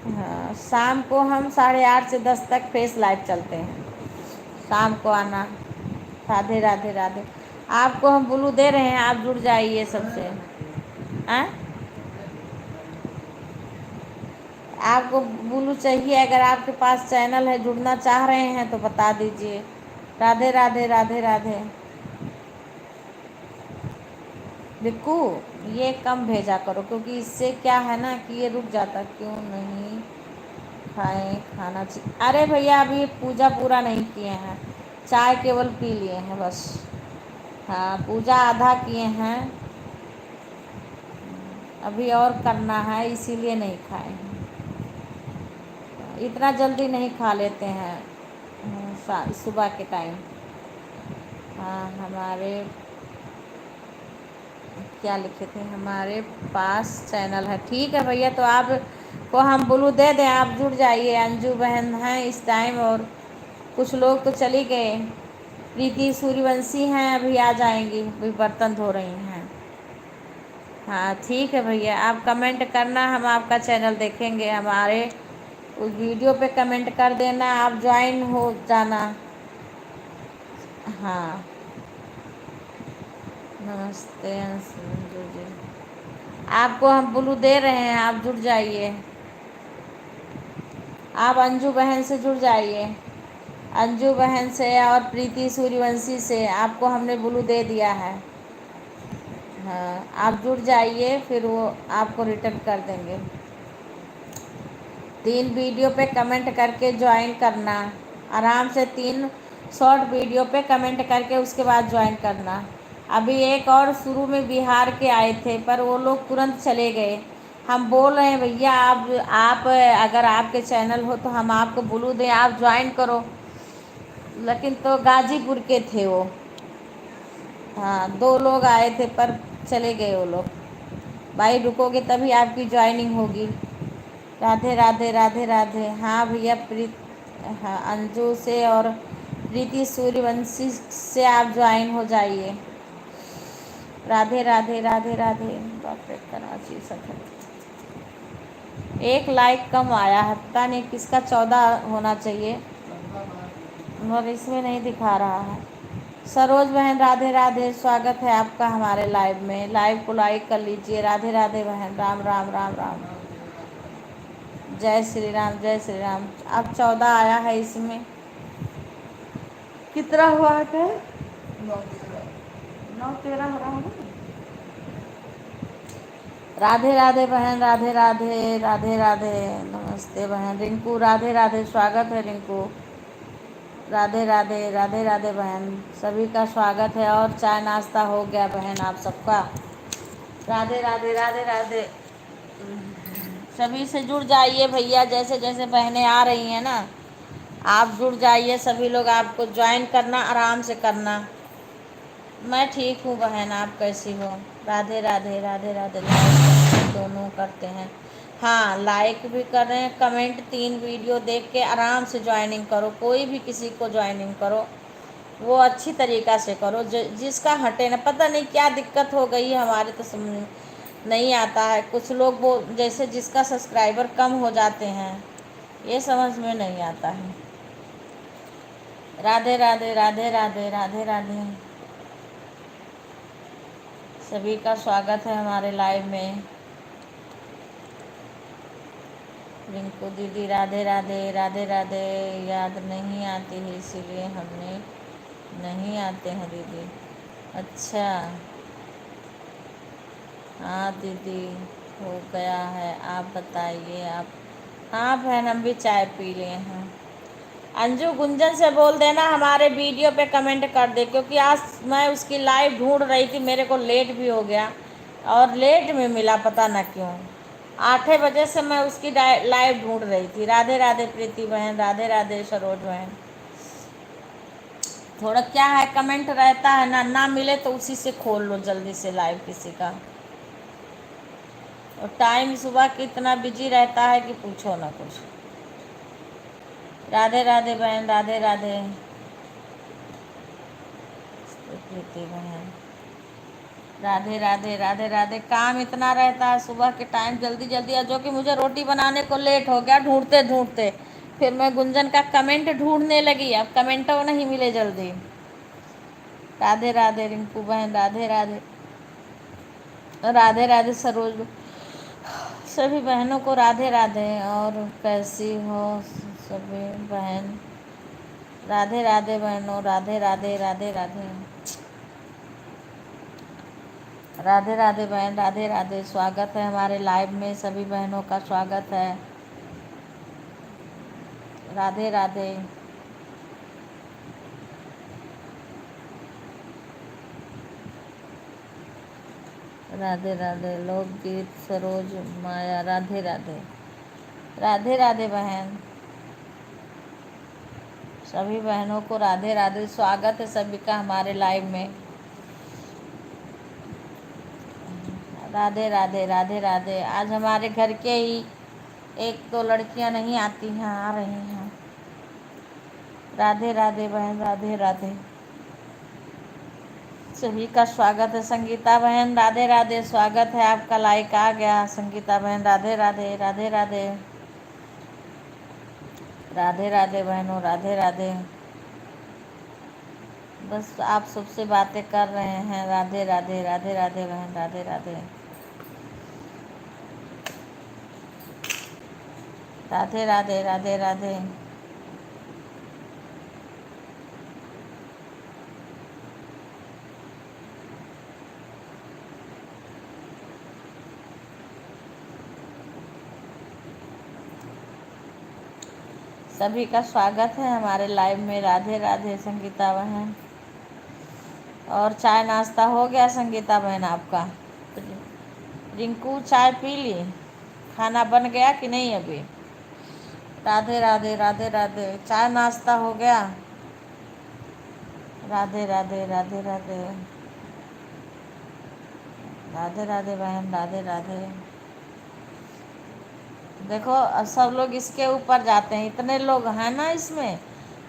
हाँ शाम को हम 8:30 से 10 तक फेस लाइव चलते हैं, शाम को आना। राधे राधे राधे, आपको हम ब्लू दे रहे हैं, आप जुड़ जाइए सबसे। हाँ आपको ब्लू चाहिए, अगर आपके पास चैनल है, जुड़ना चाह रहे हैं तो बता दीजिए। राधे राधे राधे राधे। रिक्कू ये कम भेजा करो, क्योंकि इससे क्या है ना कि ये रुक जाता। क्यों नहीं खाएं खाना चाहिए? अरे भैया अभी पूजा पूरा नहीं किए हैं, चाय केवल पी लिए हैं बस। हाँ पूजा आधा किए हैं, अभी और करना है, इसीलिए नहीं खाए हैं। इतना जल्दी नहीं खा लेते हैं सुबह के टाइम। हाँ हमारे क्या लिखे थे, हमारे पास चैनल है। ठीक है भैया, तो आप को हम ब्लू दे दें, आप जुड़ जाइए। अंजू बहन हैं इस टाइम, और कुछ लोग तो चली गए। प्रीति सूर्यवंशी हैं, अभी आ जाएंगी, अभी बर्तन धो रही हैं। हाँ ठीक है भैया, आप कमेंट करना, हम आपका चैनल देखेंगे। हमारे उस वीडियो पे कमेंट कर देना, आप ज्वाइन हो जाना। हाँ नमस्ते अंशु जी, आपको हम ब्लू दे रहे हैं, आप जुड़ जाइए। आप अंजू बहन से जुड़ जाइए, अंजू बहन से और प्रीति सूर्यवंशी से आपको हमने ब्लू दे दिया है। हाँ आप जुड़ जाइए, फिर वो आपको रिटर्न कर देंगे। 3 वीडियो पे कमेंट करके ज्वाइन करना, आराम से 3 शॉर्ट वीडियो पे कमेंट करके उसके बाद ज्वाइन करना। अभी एक और शुरू में बिहार के आए थे, पर वो लोग तुरंत चले गए। हम बोल रहे हैं भैया आप अगर आपके चैनल हो तो हम आपको ब्लू दें, आप ज्वाइन करो, लेकिन तो गाजीपुर के थे वो। हाँ 2 लोग आए थे पर चले गए वो लोग। भाई रुकोगे तभी आपकी ज्वाइनिंग होगी। राधे राधे राधे राधे, हाँ भैया प्रीत हाँ, अंजू से और प्रीति सूर्यवंशी से आप ज्वाइन हो जाइए। राधे राधे राधे राधे। डॉक्टर कराची सफर। एक लाइक कम आया है, पता नहीं किसका। 14 होना चाहिए और इसमें नहीं दिखा रहा है। सरोज बहन राधे राधे, स्वागत है आपका हमारे लाइव में। लाइव को लाइक कर लीजिए। राधे राधे बहन, राम राम राम राम। जय श्री राम जय श्री राम। अब 14 आया है इसमें। कितना हुआ है? 9-13 हो रहा है। राधे राधे बहन, राधे राधे राधे राधे। नमस्ते बहन रिंकू, राधे राधे, स्वागत है रिंकू। राधे राधे राधे राधे बहन, सभी का स्वागत है। और चाय नाश्ता हो गया बहन आप सबका? राधे राधे राधे राधे। सभी से जुड़ जाइए भैया, जैसे जैसे बहनें आ रही हैं ना, आप जुड़ जाइए। सभी लोग आपको ज्वाइन करना, आराम से करना। मैं ठीक हूँ बहन, आप कैसी हो? राधे राधे राधे राधे। लाइक दोनों करते हैं। हाँ, लाइक भी कर रहे हैं, कमेंट 3 वीडियो देख के आराम से ज्वाइनिंग करो। कोई भी किसी को ज्वाइनिंग करो, वो अच्छी तरीक़ा से करो। जिसका हटे ना, पता नहीं क्या दिक्कत हो गई है हमारे, तो समझ नहीं आता है। कुछ लोग वो जैसे जिसका सब्सक्राइबर कम हो जाते हैं, ये समझ में नहीं आता है। राधे राधे राधे राधे राधे राधे। सभी का स्वागत है हमारे लाइव में। रिंकू दीदी राधे राधे राधे राधे। याद नहीं आती है इसीलिए हमने नहीं आते हैं दीदी। अच्छा, हाँ दीदी हो गया है, आप बताइए आप। हाँ बहन, हम भी चाय पी लिए हैं। अंजू गुंजन से बोल देना हमारे वीडियो पे कमेंट कर दे, क्योंकि आज मैं उसकी लाइव ढूंढ रही थी, मेरे को लेट भी हो गया और लेट में मिला, पता ना क्यों। 8 बजे से मैं उसकी लाइव ढूंढ रही थी। राधे राधे प्रीति बहन, राधे राधे सरोज बहन। थोड़ा क्या है, कमेंट रहता है ना, ना मिले तो उसी से खोल लो जल्दी से लाइव किसी का। और टाइम सुबह कितना बिजी रहता है कि पूछो ना कुछ। राधे राधे बहन, राधे राधे प्रीति बहन। राधे राधे राधे राधे। काम इतना रहता है सुबह के टाइम, जल्दी जल्दी, जो कि मुझे रोटी बनाने को लेट हो गया ढूंढते ढूंढते। फिर मैं गुंजन का कमेंट ढूंढने लगी, अब कमेंटों नहीं मिले जल्दी। राधे राधे रिंकू बहन, राधे राधे राधे राधे सरोज। सभी बहनों को राधे राधे। और कैसी हो सभी बहन? राधे राधे बहनों, राधे राधे राधे राधे राधे राधे बहन, राधे राधे। स्वागत है हमारे लाइव में, सभी बहनों का स्वागत है। राधे राधे। राधे राधे लोकगीत सरोज माया, राधे राधे राधे राधे बहन। सभी बहनों को राधे राधे, स्वागत है सभी का हमारे लाइव में। राधे राधे राधे राधे। आज हमारे घर के ही 1-2 लड़कियां नहीं आती हैं, आ रही हैं। राधे राधे बहन, राधे राधे। सभी का स्वागत है। संगीता बहन राधे राधे, स्वागत है आपका। लाइक आ गया संगीता बहन, राधे राधे राधे राधे राधे राधे बहनों, राधे राधे। बस आप सबसे बातें कर रहे हैं। राधे राधे राधे राधे बहन, राधे राधे राधे राधे राधे राधे। सभी का स्वागत है हमारे लाइव में। राधे राधे संगीता बहन। और चाय नाश्ता हो गया संगीता बहन आपका? रिंकू चाय पी ली? खाना बन गया कि नहीं अभी? राधे राधे राधे राधे। चाय नाश्ता हो गया? राधे राधे राधे राधे राधे राधे बहन, राधे राधे देखो सब लोग इसके ऊपर जाते हैं, इतने लोग हैं ना इसमें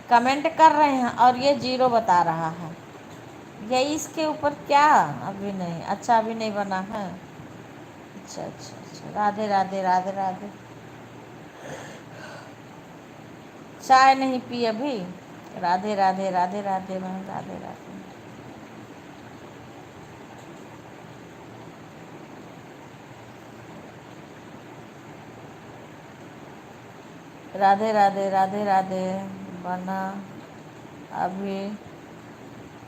कमेंट कर रहे हैं और ये 0 बता रहा है। यही इसके ऊपर क्या अभी नहीं, अच्छा अभी नहीं बना है। अच्छा अच्छा अच्छा, राधे राधे राधे राधे। चाय नहीं पी अभी। राधे राधे राधे राधे बहन, राधे राधे। राधे राधे राधे राधे। बना अभी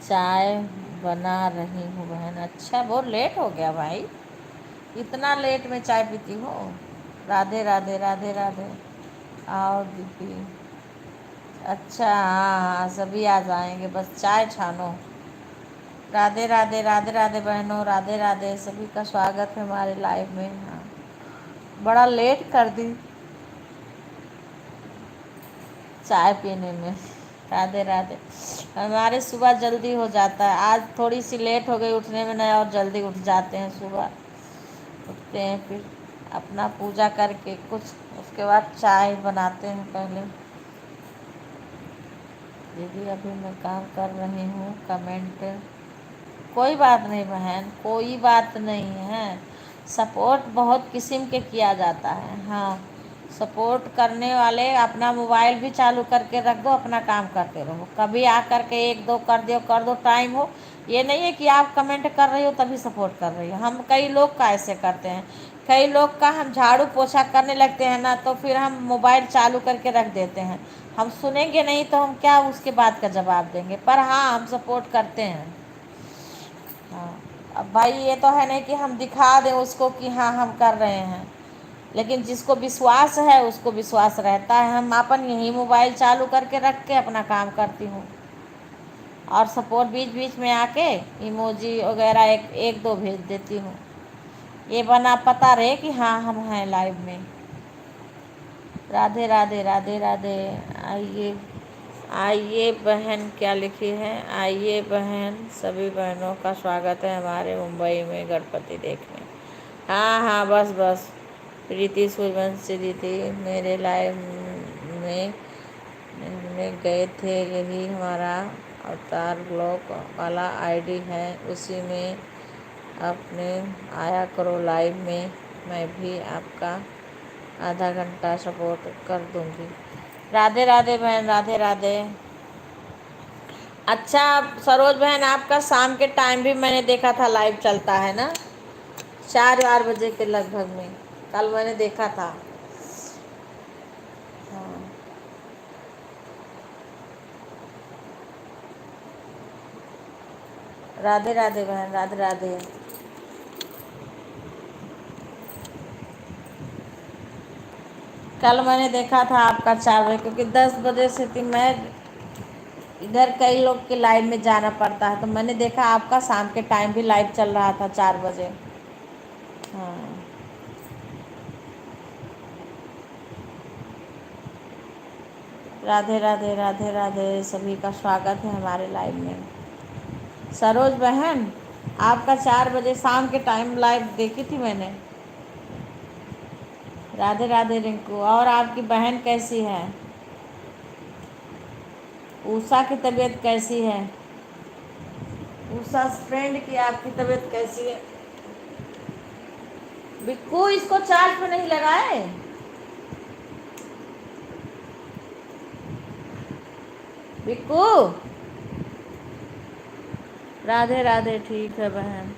चाय बना रही हूँ बहन। अच्छा बहुत लेट हो गया भाई, इतना लेट में चाय पीती हो। राधे राधे राधे राधे। आओ दीदी। अच्छा हाँ हाँ, सभी आ जाएंगे, बस चाय छानो। राधे राधे राधे राधे बहनों, राधे राधे। सभी का स्वागत है हमारे लाइव में। हाँ बड़ा लेट कर दी चाय पीने में। राधे राधे। हमारे सुबह जल्दी हो जाता है, आज थोड़ी सी लेट हो गई उठने में, नहीं और जल्दी उठ जाते हैं। सुबह उठते हैं, फिर अपना पूजा करके कुछ, उसके बाद चाय बनाते हैं पहले। दीदी अभी मैं काम कर रही हूँ, कमेंट। कोई बात नहीं बहन, कोई बात नहीं है। सपोर्ट बहुत किस्म के किया जाता है। हाँ सपोर्ट करने वाले अपना मोबाइल भी चालू करके रख दो, अपना काम करते रहो। कभी आ करके एक दो कर दो टाइम हो। ये नहीं है कि आप कमेंट कर रही हो तभी सपोर्ट कर रही हो। हम कई लोग का ऐसे करते हैं, कई लोग का हम झाड़ू पोछा करने लगते हैं ना, तो फिर हम मोबाइल चालू करके रख देते हैं। हम सुनेंगे नहीं तो हम क्या उसके बाद का जवाब देंगे। पर हाँ हम सपोर्ट करते हैं। हाँ अब भाई ये तो है नहीं कि हम दिखा दें उसको कि हाँ हम कर रहे हैं, लेकिन जिसको विश्वास है उसको विश्वास रहता है। हम अपन यही मोबाइल चालू करके रख के अपना काम करती हूँ, और सपोर्ट बीच बीच में आके इमोजी वगैरह एक एक दो भेज देती हूँ, ये बना पता रहे कि हाँ हम हैं लाइव में। राधे राधे राधे राधे। आइए आइए बहन, क्या लिखी है, आइए बहन। सभी बहनों का स्वागत है हमारे मुंबई में गणपति देखने। हाँ हाँ बस बस। प्रीति सूर्यवंशी दीदी मेरे लाइव में गए थे, यही हमारा अवतार ब्लॉग वाला आईडी है, उसी में अपने आया करो लाइव में। मैं भी आपका आधा घंटा सपोर्ट कर दूंगी। राधे राधे बहन, राधे राधे। अच्छा सरोज बहन, आपका शाम के टाइम भी मैंने देखा था लाइव चलता है ना, 4 बजे के लगभग में कल मैंने देखा था। हाँ राधे राधे बहन, राधे राधे। कल मैंने देखा था आपका 4 बजे, क्योंकि 10 बजे से थी मैं इधर, कई लोग के लाइव में जाना पड़ता है, तो मैंने देखा आपका शाम के टाइम भी लाइव चल रहा था 4 बजे। हाँ राधे राधे राधे राधे। सभी का स्वागत है हमारे लाइव में। सरोज बहन आपका 4 बजे शाम के टाइम लाइव देखी थी मैंने। राधे राधे रिंकू। और आपकी बहन कैसी है? उषा की तबीयत कैसी है? उषा फ्रेंड की आपकी तबीयत कैसी है? बिक्कू इसको चार्ज पे नहीं लगाए? बिक्कू। राधे राधे, ठीक है बहन।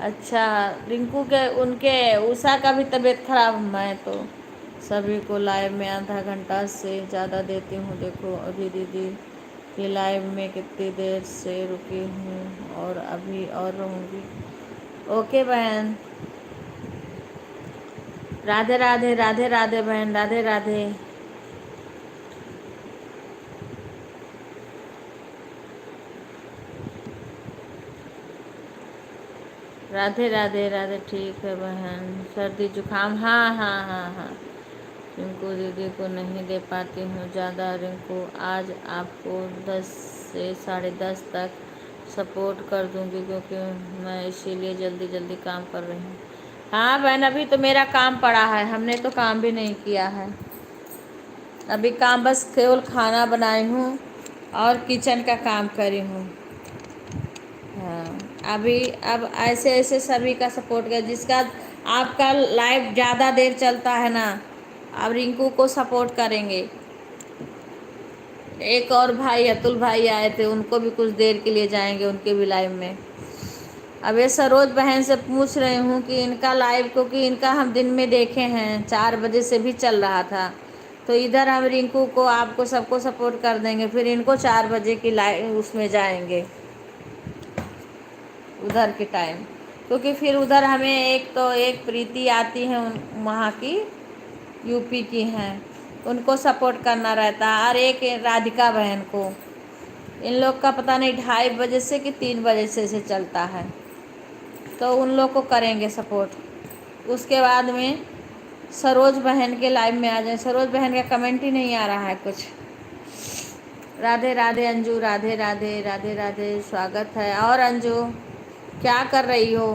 अच्छा रिंकू के उनके उषा का भी तबीयत खराब। मैं तो सभी को लाइव में आधा घंटा से ज़्यादा देती हूँ। देखो अभी दीदी की लाइव में कितनी देर से रुकी हूँ, और अभी और रहूँगी। ओके बहन। राधे राधे राधे राधे बहन, राधे राधे। राधे राधे राधे, ठीक है बहन। सर्दी जुकाम, हाँ हाँ हाँ हाँ। रिंकू दीदी को नहीं दे पाती हूँ ज़्यादा। रिंकू आज आपको 10 से 10:30 तक सपोर्ट कर दूँगी, क्योंकि मैं इसीलिए जल्दी जल्दी काम कर रही हूँ। हाँ बहन, अभी तो मेरा काम पड़ा है, हमने तो काम भी नहीं किया है। अभी काम बस केवल खाना बनाई हूँ और किचन का काम करी हूँ। हाँ, अभी अब ऐसे ऐसे सभी का सपोर्ट कर, जिसका आपका लाइव ज़्यादा देर चलता है ना, अब रिंकू को सपोर्ट करेंगे। एक और भाई अतुल भाई आए थे, उनको भी कुछ देर के लिए जाएंगे उनके भी लाइव में। अब ये सरोज बहन से पूछ रही हूँ कि इनका लाइव, क्योंकि इनका हम दिन में देखे हैं 4 बजे से भी चल रहा था, तो इधर हम रिंकू को आपको सबको सपोर्ट कर देंगे, फिर इनको 4 बजे की लाइव उसमें जाएंगे उधर के टाइम, क्योंकि फिर उधर हमें एक प्रीति आती है वहाँ की, यूपी की हैं, उनको सपोर्ट करना रहता है, और एक राधिका बहन को। इन लोग का पता नहीं 2:30 बजे से कि 3 बजे से चलता है, तो उन लोग को करेंगे सपोर्ट। उसके बाद में सरोज बहन के लाइव में आ जाए। सरोज बहन का कमेंट ही नहीं आ रहा है कुछ। राधे राधे अंजू, राधे राधे राधे राधे, स्वागत है। और अंजू क्या कर रही हो?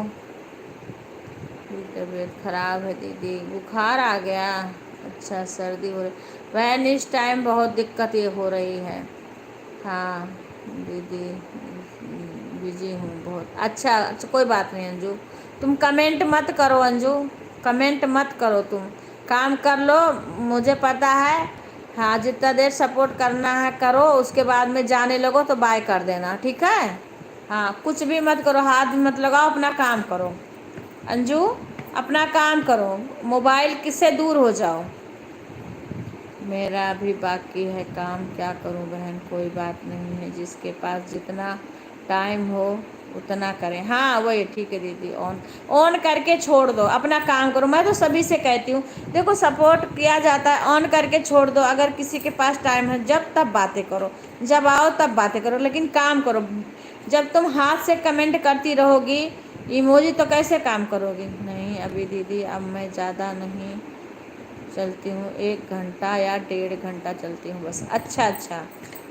तबीयत खराब है दीदी, बुखार आ गया? अच्छा, सर्दी हो रही बहन, इस टाइम बहुत दिक्कत ये हो रही है। हाँ दीदी, बिजी हूँ बहुत। अच्छा, कोई बात नहीं अंजू, तुम कमेंट मत करो अंजू, कमेंट मत करो, तुम काम कर लो, मुझे पता है। हाँ, जितना देर सपोर्ट करना है करो, उसके बाद में जाने लगो तो बाय कर देना, ठीक है? हाँ, कुछ भी मत करो, हाथ मत लगाओ, अपना काम करो अंजू, अपना काम करो, मोबाइल किससे दूर हो जाओ। मेरा भी बाकी है काम, क्या करूं बहन, कोई बात नहीं है, जिसके पास जितना टाइम हो उतना करें। हाँ वही ठीक है दीदी, ऑन ऑन करके छोड़ दो, अपना काम करो। मैं तो सभी से कहती हूँ, देखो सपोर्ट किया जाता है, ऑन करके छोड़ दो। अगर किसी के पास टाइम है जब तब बातें करो, जब आओ तब बातें करो, लेकिन काम करो। जब तुम हाथ से कमेंट करती रहोगी इमोजी, तो कैसे काम करोगी? नहीं अभी दीदी, अब मैं ज़्यादा नहीं चलती हूँ, 1 घंटा या 1.5 घंटा चलती हूँ बस। अच्छा अच्छा,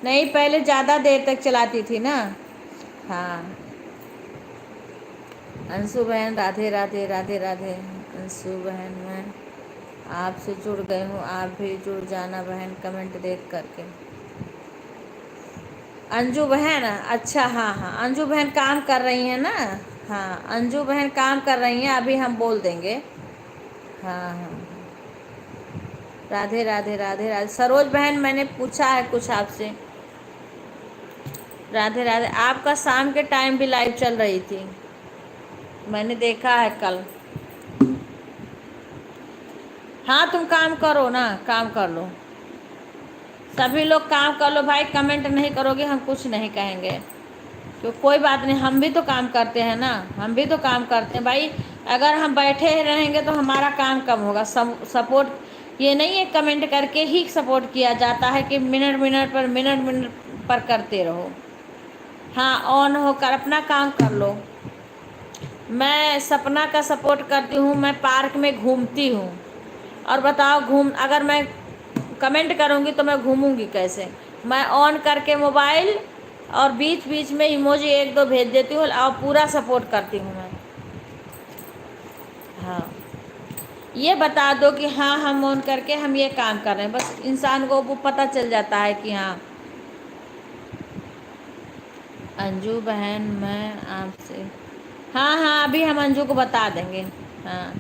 नहीं पहले ज़्यादा देर तक चलाती थी ना। हाँ अंशु बहन, राधे राधे राधे राधे। अंशु बहन, मैं आपसे जुड़ गई हूँ, आप भी जुड़ जाना बहन, कमेंट देख करके। अंजू बहन, अच्छा हाँ हाँ, अंजू बहन काम कर रही हैं ना। हाँ अंजू बहन काम कर रही हैं, अभी हम बोल देंगे। हाँ हाँ, राधे राधे राधे राधे। सरोज बहन, मैंने पूछा है कुछ आपसे। राधे राधे, आपका शाम के टाइम भी लाइव चल रही थी, मैंने देखा है कल। हाँ तुम काम करो ना, काम कर लो, सभी लोग काम कर लो भाई। कमेंट नहीं करोगे हम कुछ नहीं कहेंगे, तो कोई बात नहीं, हम भी तो काम करते हैं ना, हम भी तो काम करते हैं भाई। अगर हम बैठे रहेंगे तो हमारा काम कम होगा। सपोर्ट ये नहीं है कमेंट करके ही सपोर्ट किया जाता है कि मिनट मिनट पर करते रहो। हाँ, ऑन होकर अपना काम कर लो। मैं सपना का सपोर्ट करती हूँ, मैं पार्क में घूमती हूँ। और बताओ, अगर मैं कमेंट करूँगी तो मैं घूमूंगी कैसे? मैं ऑन करके मोबाइल और बीच बीच में इमोजी 1-2 भेज देती हूँ, और पूरा सपोर्ट करती हूँ मैं। हाँ, ये बता दो कि हाँ हम ऑन करके हम ये काम कर रहे हैं, बस इंसान को वो पता चल जाता है कि हाँ। अंजू बहन, मैं आपसे, हाँ हाँ अभी हम अंजू को बता देंगे। हाँ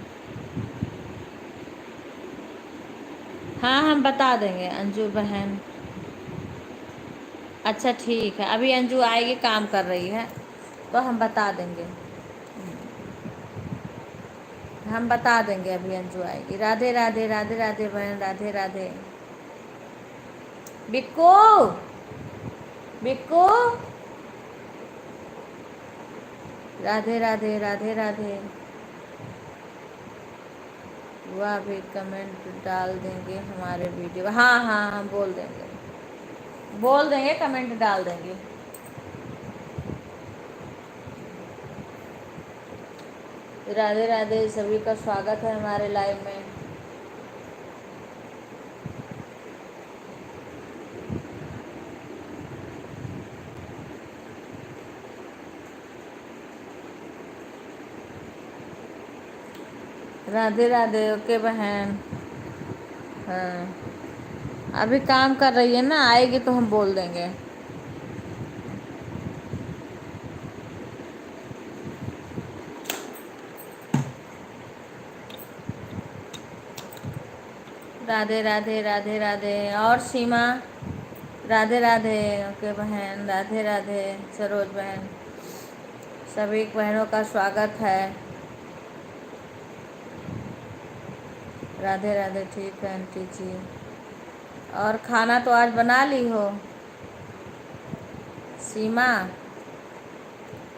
हाँ, हम बता देंगे अंजू बहन। अच्छा ठीक है, अभी अंजू आएगी, काम कर रही है, तो हम बता देंगे, हम बता देंगे अभी अंजू आएगी। राधे राधे राधे राधे बहन, राधे राधे। बिक्कू, बिक्कू, राधे राधे राधे राधे। वह भी कमेंट डाल देंगे हमारे वीडियो। हाँ हाँ, हम बोल देंगे, बोल देंगे, कमेंट डाल देंगे। राधे राधे, सभी का स्वागत है हमारे लाइव में। राधे राधे। ओके बहन। हाँ, अभी काम कर रही है ना, आएगी तो हम बोल देंगे। राधे राधे राधे राधे। और सीमा, राधे राधे। ओके बहन, राधे राधे। सरोज बहन, सभी बहनों का स्वागत है। राधे राधे। ठीक है आंटी जी। और खाना तो आज बना ली हो सीमा?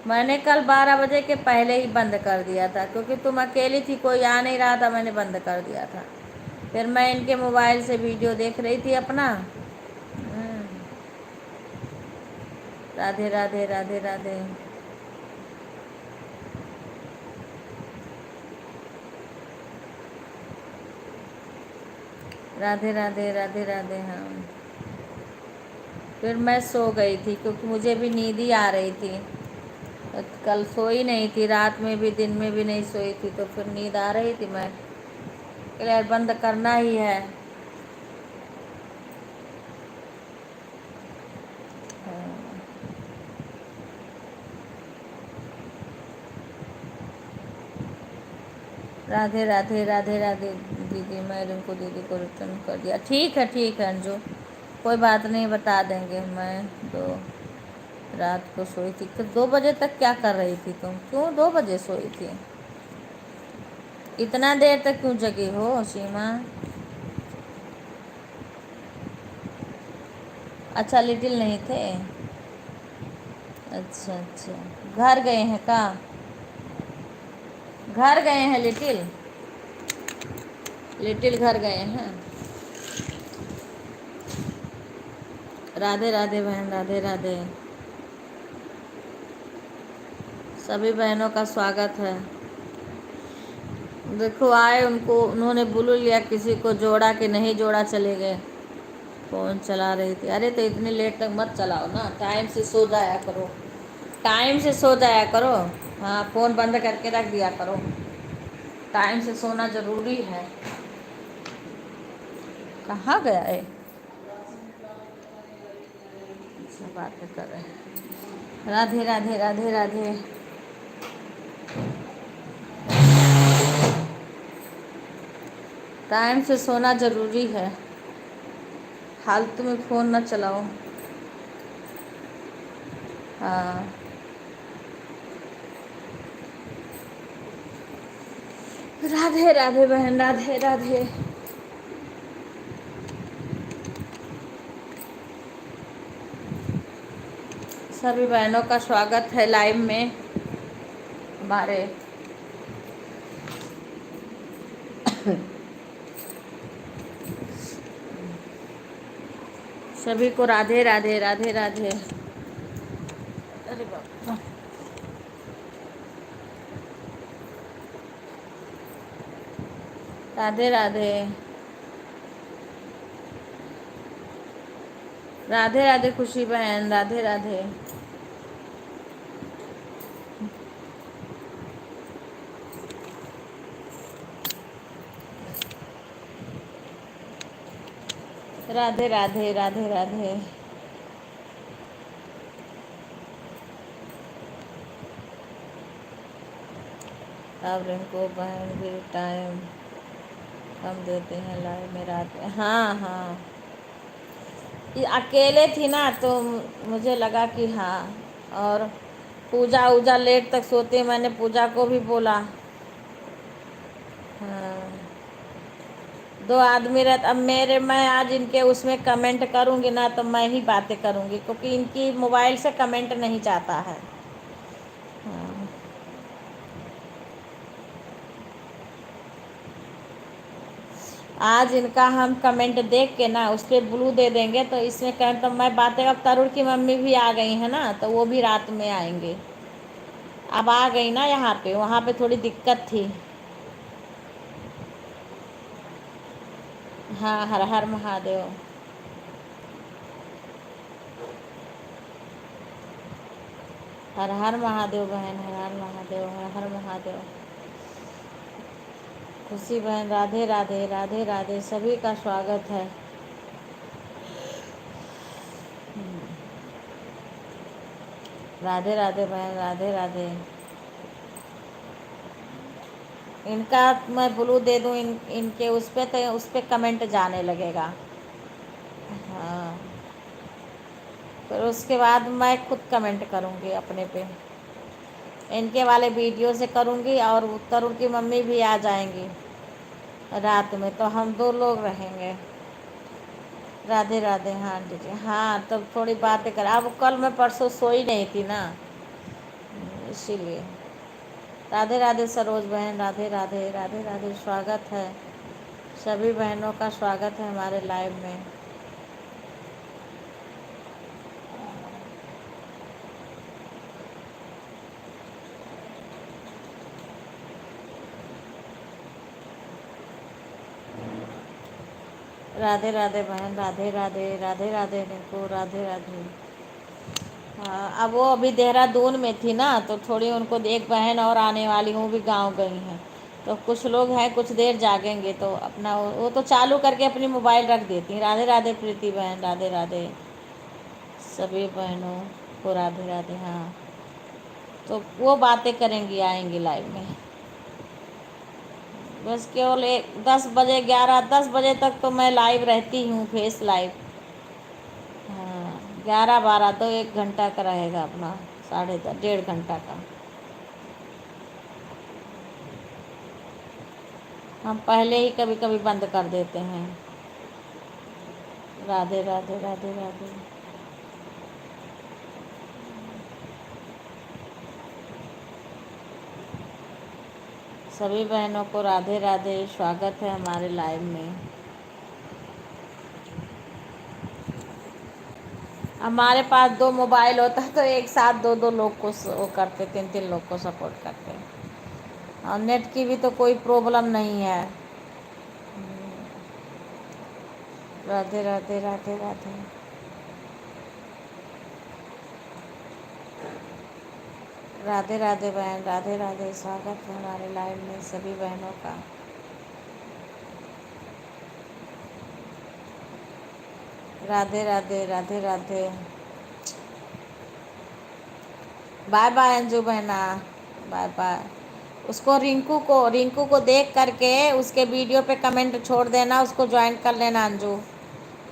मैंने कल 12 बजे के पहले ही बंद कर दिया था, क्योंकि तुम अकेली थी, कोई आ नहीं रहा था, मैंने बंद कर दिया था। फिर मैं इनके मोबाइल से वीडियो देख रही थी अपना। राधे राधे राधे राधे। राधे राधे राधे राधे। हाँ, फिर मैं सो गई थी, क्योंकि मुझे भी नींद ही आ रही थी। कल सोई नहीं थी, रात में भी दिन में भी नहीं सोई थी, तो फिर नींद आ रही थी। मैं यार बंद करना ही है। राधे राधे राधे राधे। दीदी, मैं रिंकू दीदी को रिटर्न कर दिया। ठीक है अंजू, कोई बात नहीं, बता देंगे। मैं दो रात को सोई थी, तो 2 बजे तक क्या कर रही थी तुम? क्यों 2 बजे सोई थी? इतना देर तक क्यों जगी हो सीमा? अच्छा, लिटिल नहीं थे? अच्छा अच्छा, घर गए हैं का? घर गए हैं लिटिल? लिटिल घर गए हैं। राधे राधे बहन, राधे राधे। सभी बहनों का स्वागत है। देखो आए, उनको उन्होंने बुलू लिया, किसी को जोड़ा कि नहीं जोड़ा, चले गए। फ़ोन चला रही थी। अरे तो इतनी लेट तक मत चलाओ ना, टाइम से सो जाया करो, टाइम से सो जाया करो। हाँ, फ़ोन बंद करके रख दिया करो, टाइम से सोना ज़रूरी है। कहाँ गया है? सब बातें कर रहे हैं। राधे राधे राधे राधे। टाइम से सोना ज़रूरी है, फालतू में फ़ोन न चलाओ। हाँ, राधे राधे बहन, राधे राधे। सभी बहनों का स्वागत है लाइव में हमारे। सभी को राधे राधे राधे राधे। अरे बाप, राधे राधे राधे राधे। खुशी बहन, राधे राधे। राधे राधे राधे राधे। अब रिंकू बहन भी टाइम कम देते हैं लाइव में रात में। हाँ हाँ, ये अकेले थी ना, तो मुझे लगा कि हाँ। और पूजा ऊजा लेट तक सोती, मैंने पूजा को भी बोला। हाँ, 2 आदमी रहते। अब मैं आज इनके उसमें कमेंट करूँगी ना, तो मैं ही बातें करूँगी, क्योंकि इनकी मोबाइल से कमेंट नहीं जाता है। हाँ, आज इनका हम कमेंट देख के ना उस पर ब्लू दे देंगे, तो इसमें कहें तो मैं बातें। अब तरुण की मम्मी भी आ गई है ना, तो वो भी रात में आएंगे। अब आ गई ना यहाँ पे, वहाँ पे थोड़ी दिक्कत थी। हाँ, हर हर महादेव। हर हर महादेव बहन, हर हर महादेव, हर हर महादेव। खुशी बहन राधे राधे, राधे राधे, सभी का स्वागत है। राधे राधे बहन, राधे राधे। इनका मैं ब्लू दे दूँ, इनके उस पे, तो उस पे कमेंट जाने लगेगा। हाँ, फिर उसके बाद मैं खुद कमेंट करूँगी अपने पे, इनके वाले वीडियो से करूँगी। और तरुण की मम्मी भी आ जाएंगी रात में, तो हम 2 लोग रहेंगे। राधे राधे। हाँ दीदी, हाँ तब थोड़ी बातें कर। अब कल मैं परसों सोई नहीं थी ना, इसीलिए। राधे राधे सरोज बहन, राधे राधे, राधे राधे, स्वागत है। सभी बहनों का स्वागत है हमारे लाइव में। राधे राधे बहन, राधे राधे, राधे राधे निको, राधे राधे। हाँ, अब वो अभी देहरादून में थी ना, तो थोड़ी उनको एक बहन और आने वाली हूँ, भी गांव गई हैं, तो कुछ लोग हैं कुछ देर जागेंगे, तो अपना वो तो चालू करके अपनी मोबाइल रख देती हैं। राधे राधे प्रीति बहन, राधे राधे, सभी बहनों को राधे राधे। हाँ, तो वो बातें करेंगी, आएंगी लाइव में। बस केवल 10 बजे, 11-10 बजे तक तो मैं लाइव रहती हूँ, फेस लाइव। हाँ, 11-12 तो 1 घंटा का रहेगा अपना, 10:30 1.5 घंटा का। हम पहले ही कभी कभी बंद कर देते हैं। राधे राधे, राधे राधे। सभी बहनों को राधे राधे, स्वागत है हमारे लाइव में। हमारे पास 2 मोबाइल होता तो एक साथ 2-2 लोग को वो करते, 3-3 लोग को सपोर्ट करते। और नेट की भी तो कोई प्रॉब्लम नहीं है। राधे राधे, राधे राधे। राधे राधे बहन, राधे राधे, स्वागत है हमारे लाइव में सभी बहनों का। राधे राधे, राधे राधे। बाय बाय अंजू बहना, बाय बाय। उसको रिंकू को देख करके उसके वीडियो पे कमेंट छोड़ देना, उसको ज्वाइन कर लेना अंजू।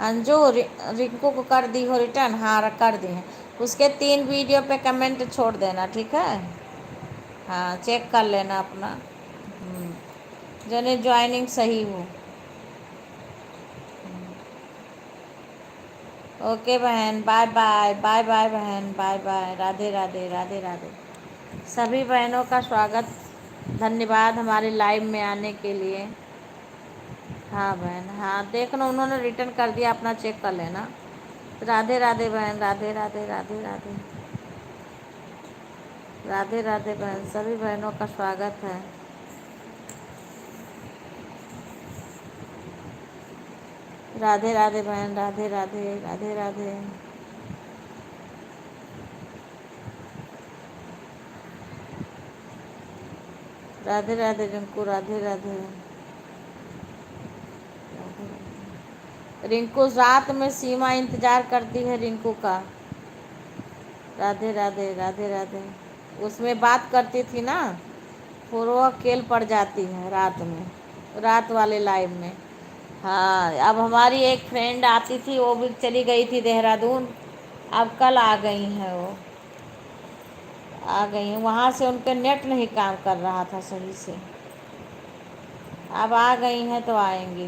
अंजू रिंकू को कर दी हो रिटर्न? हाँ कर दी है। उसके 3 वीडियो पे कमेंट छोड़ देना, ठीक है? हाँ, चेक कर लेना अपना। जने ज्वाइनिंग सही हो। ओके बहन, बाय बाय, बाय बाय बहन, बाय बाय, राधे राधे, राधे राधे। सभी बहनों का स्वागत, धन्यवाद हमारे लाइव में आने के लिए। हाँ बहन, हाँ देखना, उन्होंने रिटर्न कर दिया, अपना चेक कर लेना। राधे राधे बहन, राधे राधे, राधे राधे, राधे राधे बहन, सभी बहनों का स्वागत है। राधे राधे बहन, राधे राधे, राधे राधे। राधे राधे रिंकू, राधे राधे। रिंकू रात में सीमा इंतजार करती है रिंकू का। राधे राधे, राधे राधे। उसमें बात करती थी ना, फिर वो अकेले पड़ जाती है रात में, रात वाले लाइव में। हाँ, अब हमारी एक फ्रेंड आती थी, वो भी चली गई थी देहरादून, अब कल आ गई हैं वो, आ गई हैं वहाँ से। उनके नेट नहीं काम कर रहा था सही से, अब आ गई हैं तो आएंगी।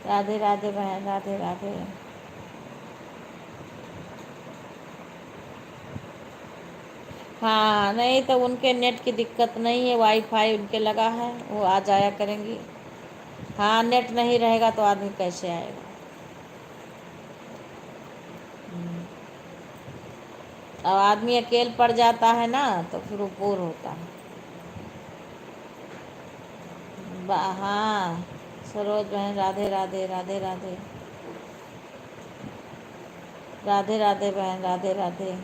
राधे राधे बहन, राधे राधे। हाँ, नहीं तो उनके नेट की दिक्कत नहीं है, वाईफाई उनके लगा है, वो आ जाया करेंगी। हाँ, नेट नहीं रहेगा तो आदमी कैसे आएगा? अब आदमी अकेले पड़ जाता है ना, तो फिर वो बोर होता है। हाँ, सरोज बहन, राधे राधे, राधे राधे, राधे राधे बहन, राधे राधे।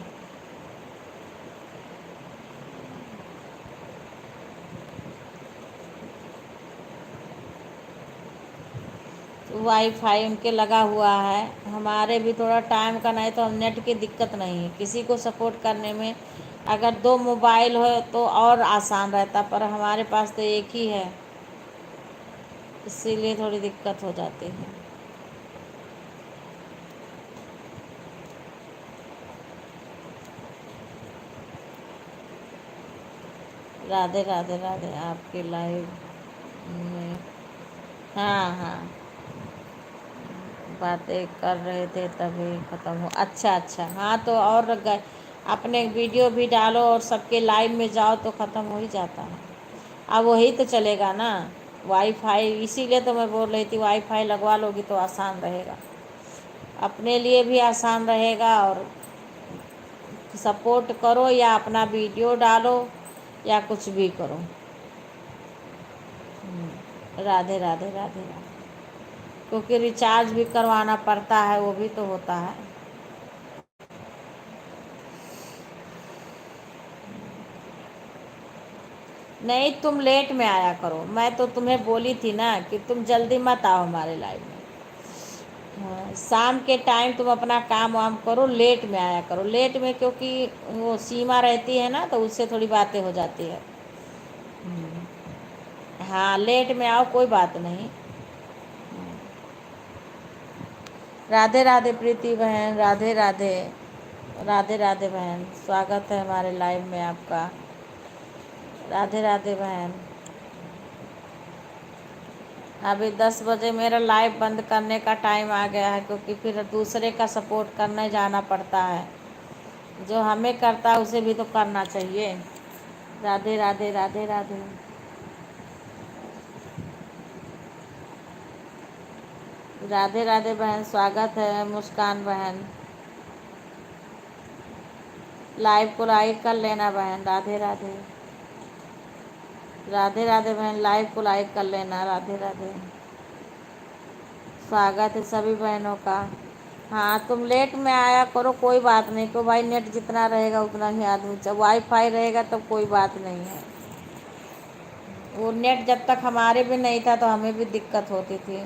वाईफाई उनके लगा हुआ है, हमारे भी थोड़ा टाइम का नहीं तो हम नेट की दिक्कत नहीं है किसी को सपोर्ट करने में। अगर दो मोबाइल हो तो और आसान रहता, पर हमारे पास तो एक ही है, इसीलिए थोड़ी दिक्कत हो जाती है। राधे राधे राधे। आपकी लाइव में, हाँ हाँ, बातें कर रहे थे तभी ख़त्म हो। अच्छा अच्छा, हाँ तो और अपने वीडियो भी डालो और सबके लाइव में जाओ तो ख़त्म हो ही जाता है। अब वही तो चलेगा ना, वाईफाई, इसीलिए तो मैं बोल रही थी वाईफाई लगवा लोगी तो आसान रहेगा, अपने लिए भी आसान रहेगा, और सपोर्ट करो या अपना वीडियो डालो या कुछ भी करो। राधे राधे राधे राधे। क्योंकि रिचार्ज भी करवाना पड़ता है, वो भी तो होता है। नहीं, तुम लेट में आया करो, मैं तो तुम्हें बोली थी ना कि तुम जल्दी मत आओ हमारे लाइव में। हाँ, शाम के टाइम तुम अपना काम वाम करो, लेट में आया करो, लेट में, क्योंकि वो सीमा रहती है ना तो उससे थोड़ी बातें हो जाती है। हाँ, लेट में आओ, कोई बात नहीं। राधे राधे प्रीति बहन, राधे राधे। राधे राधे बहन, स्वागत है हमारे लाइव में आपका। राधे राधे बहन। अभी 10 बजे मेरा लाइव बंद करने का टाइम आ गया है, क्योंकि फिर दूसरे का सपोर्ट करने जाना पड़ता है, जो हमें करता है उसे भी तो करना चाहिए। राधे राधे राधे राधे। राधे राधे बहन, स्वागत है मुस्कान बहन। लाइव को लाइक कर लेना बहन। राधे राधे। राधे राधे बहन, लाइव को लाइक कर लेना। राधे राधे। स्वागत है सभी बहनों का। हाँ, तुम लेट में आया करो, कोई बात नहीं, तो भाई नेट जितना रहेगा उतना ही आदमी, जब वाईफाई रहेगा तब कोई बात नहीं है। वो नेट जब तक हमारे भी नहीं था तो हमें भी दिक्कत होती थी,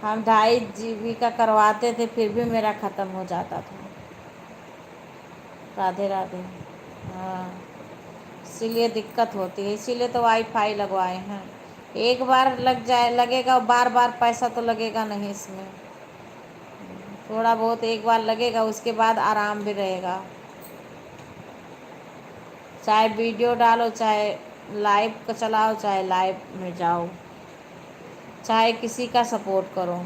हम 2.5 GB का करवाते थे फिर भी मेरा ख़त्म हो जाता था। राधे राधे। हाँ, इसीलिए दिक्कत होती है, इसीलिए तो वाईफाई लगवाए हैं। एक बार लग जाए लगेगा, बार बार पैसा तो लगेगा नहीं इसमें, थोड़ा बहुत एक बार लगेगा, उसके बाद आराम भी रहेगा। चाहे वीडियो डालो, चाहे लाइव का चलाओ, चाहे लाइव में जाओ, चाहे किसी का सपोर्ट करो।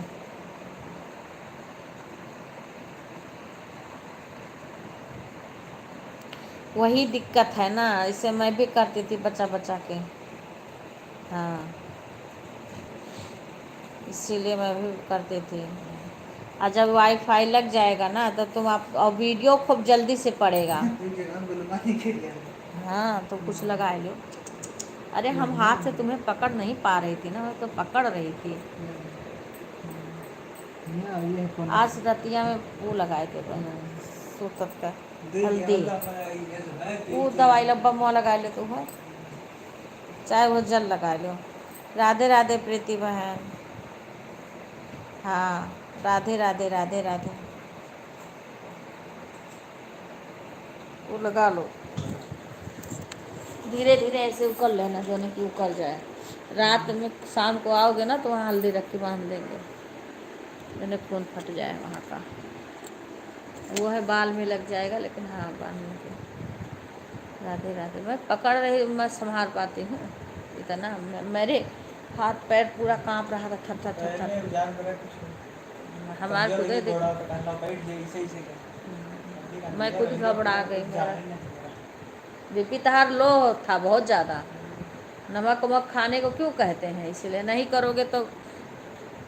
वही दिक्कत है ना, इसे मैं भी करती थी बचा बचा के। हाँ, इसीलिए मैं भी करती थी। और जब वाईफाई लग जाएगा ना तो तुम आप, और वीडियो खूब जल्दी से पड़ेगा। हाँ, तो कुछ लगा लो। अरे हम हाथ से तुम्हें पकड़ नहीं पा रही थी ना, मैं तो पकड़ रही थी। आज रतिया में वो लगाए थे सूतत का हल्दी, वो दवाई लब्बा मुँह लगा ले तो है, चाहे वो जल लगा लो। राधे राधे प्रीति बहन। हाँ, राधे राधे राधे राधे। वो लगा लो, धीरे धीरे ऐसे उकल लेना, जो नहीं कि उकल जाए। रात में शाम को आओगे ना तो वहाँ हल्दी रख के बांध देंगे, मैंने खून फट जाए वहाँ का, वो है बाल में लग जाएगा, लेकिन हाँ बांध देंगे। राधे राधे। मैं पकड़ रही, मैं संभाल पाती हूँ इतना, मेरे हाथ पैर पूरा कांप रहा था, थर थर थर थर। हमारे खुद मैं खुद घबरा गई, मेरा बीपी तहार लो था बहुत ज़्यादा, नमक वमक खाने को क्यों कहते हैं, इसलिए नहीं करोगे तो।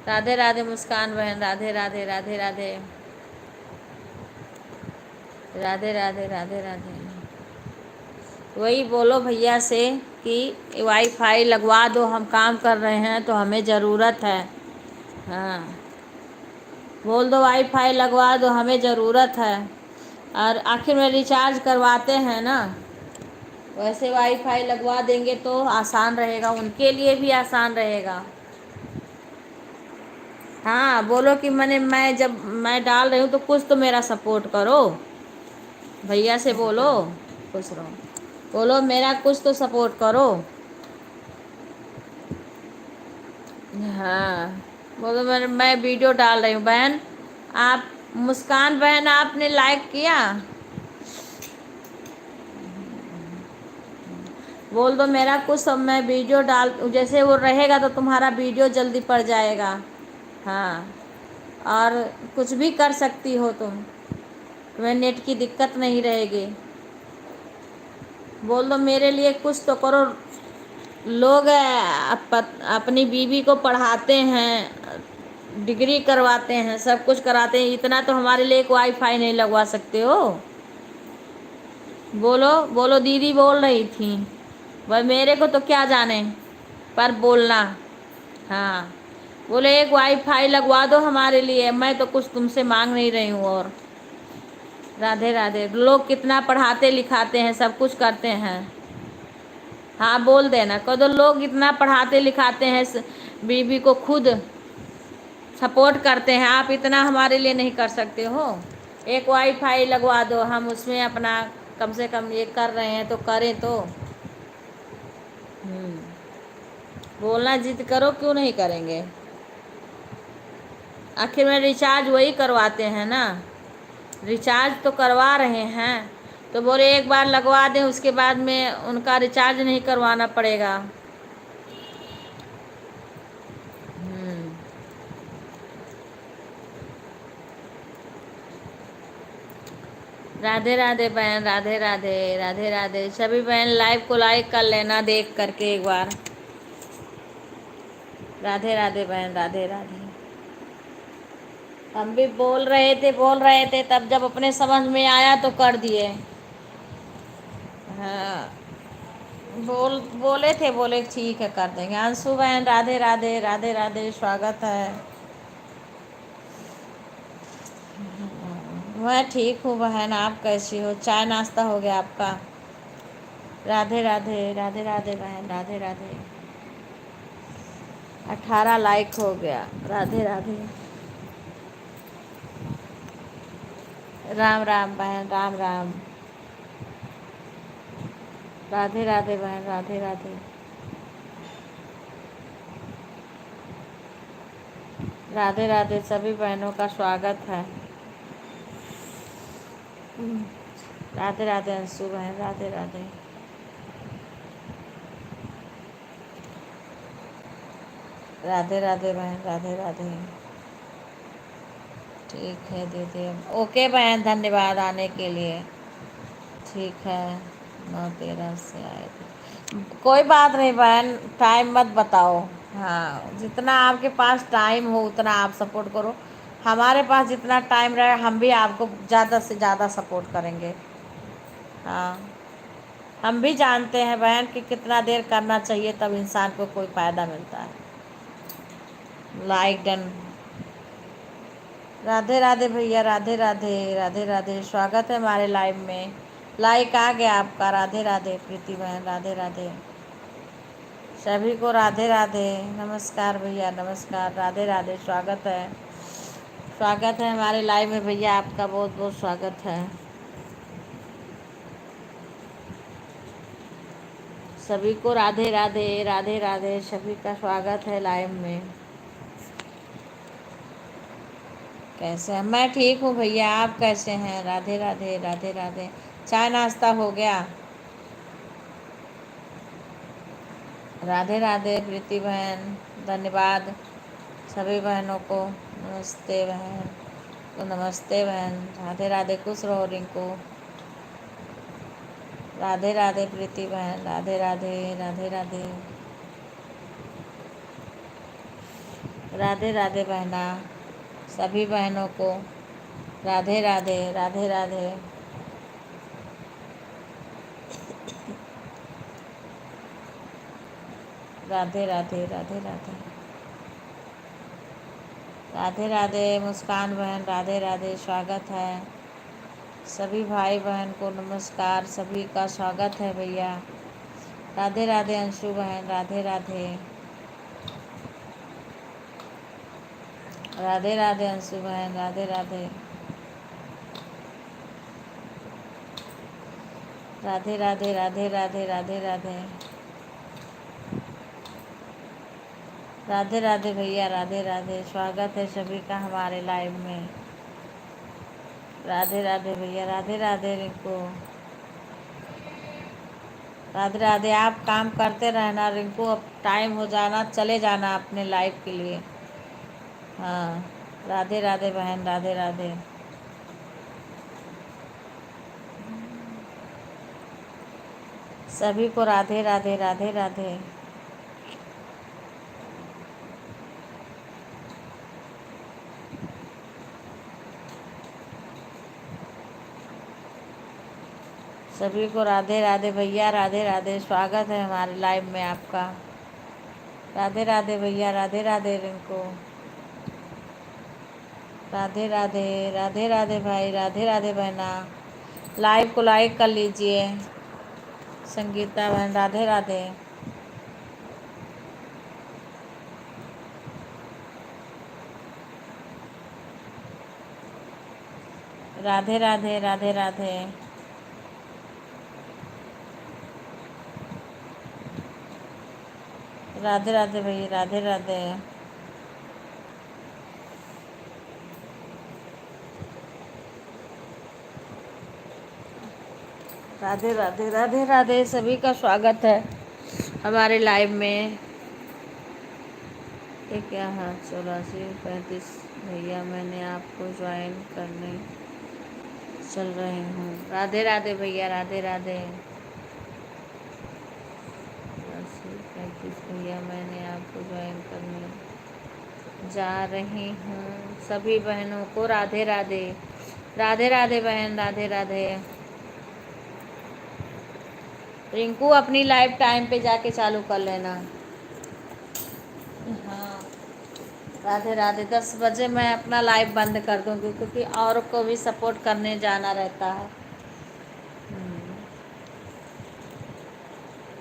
राधे राधे मुस्कान बहन, राधे राधे राधे राधे। राधे राधे राधे राधे। वही बोलो भैया से कि वाईफाई लगवा दो, हम काम कर रहे हैं तो हमें ज़रूरत है। हाँ, बोल दो वाईफाई लगवा दो, हमें ज़रूरत है। और आखिर में रिचार्ज करवाते हैं ना, वैसे वाईफाई लगवा देंगे तो आसान रहेगा, उनके लिए भी आसान रहेगा। हाँ बोलो कि मैं जब मैं डाल रही हूँ तो कुछ तो मेरा सपोर्ट करो। भैया से बोलो, खुश रहो, बोलो मेरा कुछ तो सपोर्ट करो। हाँ बोलो मैं वीडियो डाल रही हूँ बहन। आप मुस्कान बहन आपने लाइक किया? बोल दो मेरा कुछ सब मैं वीडियो डाल, जैसे वो रहेगा तो तुम्हारा वीडियो जल्दी पड़ जाएगा। हाँ और कुछ भी कर सकती हो तुम, तुम्हें नेट की दिक्कत नहीं रहेगी। बोल दो मेरे लिए कुछ तो करो। लोग अपनी बीवी को पढ़ाते हैं, डिग्री करवाते हैं, सब कुछ कराते हैं, इतना तो हमारे लिए एक वाईफाई नहीं लगवा सकते हो? बोलो बोलो, दीदी बोल रही थी वह मेरे को तो क्या जाने, पर बोलना। हाँ बोले एक वाईफाई लगवा दो हमारे लिए, मैं तो कुछ तुमसे मांग नहीं रही हूँ। और राधे राधे, लोग कितना पढ़ाते लिखाते हैं, सब कुछ करते हैं। हाँ बोल देना, कह दो लोग इतना पढ़ाते लिखाते हैं, बीवी को खुद सपोर्ट करते हैं, आप इतना हमारे लिए नहीं कर सकते हो? एक वाईफाई लगवा दो, हम उसमें अपना कम से कम ये कर रहे हैं तो करें तो। बोलना जिद करो, क्यों नहीं करेंगे? आखिर में रिचार्ज वही करवाते हैं ना, रिचार्ज तो करवा रहे हैं, तो बोले एक बार लगवा दें उसके बाद में उनका रिचार्ज नहीं करवाना पड़ेगा। राधे राधे बहन, राधे राधे, राधे राधे। सभी बहन लाइव को लाइक कर लेना देख करके एक बार। राधे राधे बहन, राधे राधे। हम भी बोल रहे थे तब जब अपने समझ में आया तो कर दिए। हाँ बोले थे, बोले ठीक है कर देंगे। अंशु बहन राधे राधे, राधे राधे, स्वागत है। मैं ठीक हूँ बहन, आप कैसी हो? चाय नाश्ता हो गया आपका? राधे राधे, राधे राधे बहन, राधे राधे। 18 लाइक हो गया। राधे राधे, राम राम बहन, राम राम। राधे राधे बहन, राधे राधे। राधे राधे, सभी बहनों का स्वागत है। राधे राधे अंशु बहन, राधे राधे। राधे राधे बहन, राधे राधे। ठीक है दीदी, ओके बहन, धन्यवाद आने के लिए। ठीक है, 9:13 से आए थे, कोई बात नहीं बहन, टाइम मत बताओ। हाँ जितना आपके पास टाइम हो उतना आप सपोर्ट करो, हमारे पास जितना टाइम रहे हम भी आपको ज़्यादा से ज़्यादा सपोर्ट करेंगे। हाँ हम भी जानते हैं बहन कि कितना देर करना चाहिए तब इंसान को कोई फ़ायदा मिलता है। Like done. राधे राधे भैया, राधे राधे, राधे राधे, स्वागत है हमारे लाइव में। लाइक आ गया आपका। राधे राधे प्रीति बहन, राधे राधे। सभी को राधे राधे, नमस्कार भैया, नमस्कार, राधे राधे, स्वागत है। स्वागत है हमारे लाइव में भैया, आपका बहुत बहुत स्वागत है। सभी को राधे राधे, राधे राधे, सभी का स्वागत है लाइव में। कैसे हैं? मैं ठीक हूँ भैया, आप कैसे हैं? राधे राधे, राधे राधे। चाय नाश्ता हो गया? राधे राधे प्रीति बहन, धन्यवाद सभी बहनों को। नमस्ते बहन, तो नमस्ते बहन, राधे राधे, खुश रहो रिंकू। राधे राधे प्रीति बहन, राधे राधे, राधे राधे, राधे राधे बहना, सभी बहनों को राधे राधे, राधे राधे। राधे राधे, राधे राधे, राधे राधे मुस्कान बहन, राधे राधे, स्वागत है। सभी भाई बहन को नमस्कार, सभी का स्वागत है भैया। राधे राधे अंशु बहन, राधे राधे। राधे राधे अंशु बहन, राधे राधे। राधे राधे राधे राधे राधे राधे। राधे राधे भैया, राधे राधे। स्वागत है सभी का हमारे लाइव में। राधे राधे भैया, राधे राधे रिंकू। राधे राधे। आप काम करते रहना रिंकू, अब टाइम हो जाना चले जाना अपने लाइव के लिए। हाँ, राधे राधे बहन, राधे राधे। सभी को राधे राधे राधे राधे। सभी को राधे राधे भैया, राधे राधे। स्वागत है हमारे लाइव में आपका। राधे राधे भैया, राधे राधे रिंकू। राधे राधे राधे राधे भाई, राधे राधे बहना। लाइव को लाइक कर लीजिए। संगीता बहन, राधे राधे। राधे राधे राधे राधे। राधे राधे भैया, राधे राधे। राधे राधे राधे राधे। सभी का स्वागत है हमारे लाइव में। ये क्या है? 8435 भैया, मैंने आपको ज्वाइन करने चल रही हूँ। राधे राधे भैया, राधे राधे। 8435 भैया, मैंने आपको ज्वाइन करने जा रही हूँ। सभी बहनों को राधे राधे। राधे राधे बहन, राधे राधे। रिंकू अपनी लाइव टाइम पे जाके चालू कर लेना। हाँ, राधे राधे। 10 बजे मैं अपना लाइव बंद कर दूँगी क्योंकि औरों को भी सपोर्ट करने जाना रहता है।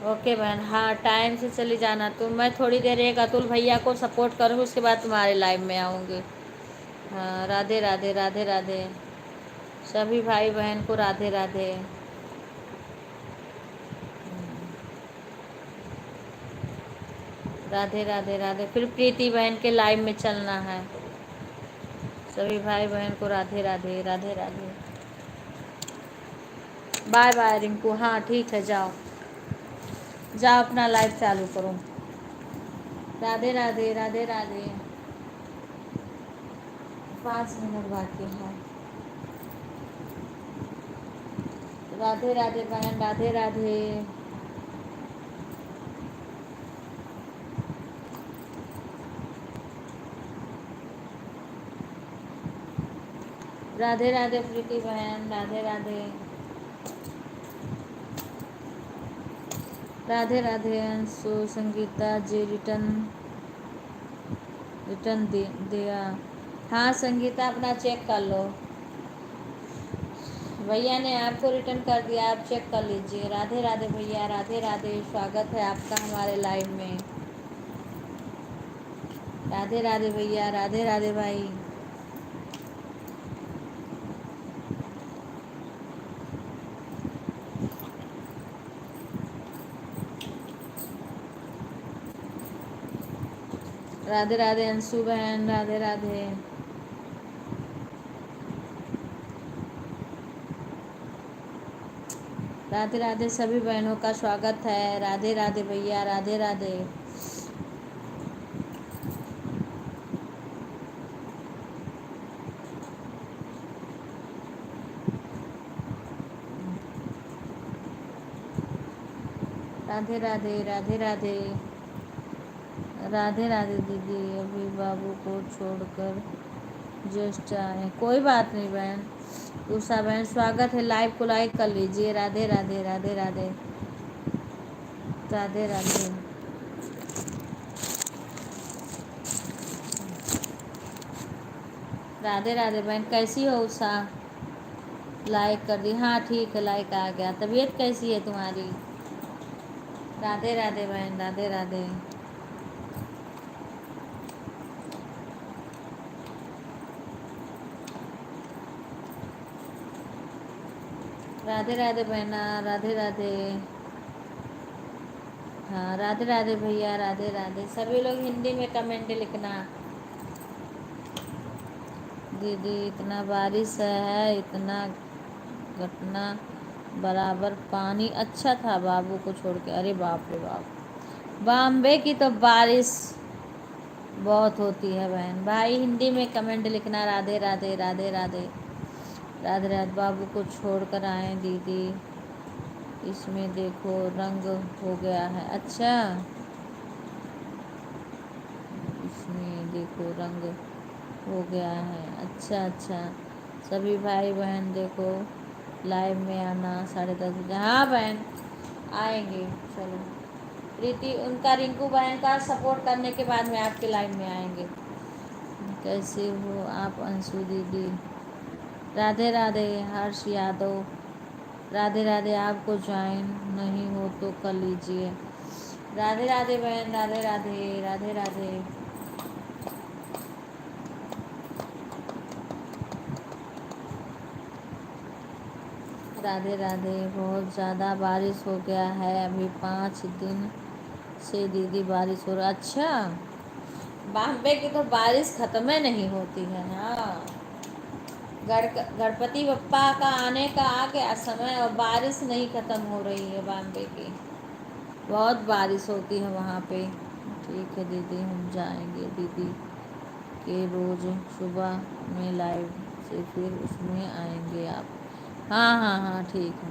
ओके बहन, हाँ टाइम से चली जाना। तो मैं थोड़ी देर एक अतुल भैया को सपोर्ट करूँगी, उसके बाद तुम्हारे लाइव में आऊँगी। हाँ, राधे राधे राधे राधे। सभी भाई बहन को राधे राधे। राधे राधे राधे। फिर प्रीति बहन के लाइव में चलना है। सभी भाई बहन को राधे राधे राधे राधे। Bye bye Rinku. हाँ ठीक है, जाओ जाओ अपना लाइव चालू करो। राधे राधे राधे राधे। 5 मिनट बाकी है। राधे राधे बहन, राधे राधे। राधे राधे प्रीति बहन, राधे राधे। राधे राधे अंशु। संगीता जी रिटर्न दिया। हाँ संगीता, अपना चेक कर लो। भैया ने आपको रिटर्न कर दिया, आप चेक कर लीजिए। राधे राधे भैया, राधे राधे। स्वागत है आपका हमारे लाइव में। राधे राधे भैया, राधे राधे भाई। राधे राधे अंशु बहन, राधे राधे। राधे राधे सभी बहनों का स्वागत है। राधे राधे भैया, राधे राधे। राधे राधे राधे राधे। राधे राधे दीदी, अभी बाबू को छोड़कर जस्ट आए। कोई बात नहीं बहन। उषा बहन, स्वागत है। लाइव को लाइक कर लीजिए। राधे राधे राधे राधे। राधे राधे। राधे राधे बहन, कैसी हो उषा? लाइक कर दी। हाँ ठीक है, लाइक आ गया। तबीयत कैसी है तुम्हारी? राधे राधे बहन, राधे राधे। राधे राधे बहना, राधे राधे। हाँ राधे राधे भैया, राधे राधे। सभी लोग हिंदी में कमेंट लिखना। दीदी इतना बारिश है, इतना घटना बराबर पानी अच्छा था बाबू को छोड़ के। अरे बाप रे बाप, बॉम्बे की तो बारिश बहुत होती है बहन। भाई हिंदी में कमेंट लिखना, राधे राधे राधे राधे राधे राधे। बाबू को छोड़ कर आए दीदी, इसमें देखो रंग हो गया है। अच्छा, इसमें देखो रंग हो गया है। अच्छा अच्छा, सभी भाई बहन देखो लाइव में आना 10:30 बजे। हाँ बहन आएंगे, चलो। प्रीति उनका, रिंकू बहन का सपोर्ट करने के बाद में आपके लाइव में आएंगे। कैसे हो आप अंशु दीदी? राधे राधे हर्ष यादव, राधे राधे। आपको ज्वाइन नहीं हो तो कर लीजिए। राधे राधे बहन, राधे राधे राधे राधे। राधे राधे। बहुत ज़्यादा बारिश हो गया है, अभी 5 दिन से दीदी बारिश हो रहा। अच्छा, बॉम्बे की तो बारिश ख़त्म ही नहीं होती है। हाँ, गणपति बप्पा का आने का आ गया समय और बारिश नहीं ख़त्म हो रही है बॉम्बे की। बहुत बारिश होती है वहाँ पे। ठीक है दीदी, हम जाएंगे दीदी के रोज़ सुबह में लाइव से, फिर उसमें आएंगे आप। हाँ हाँ हाँ ठीक है,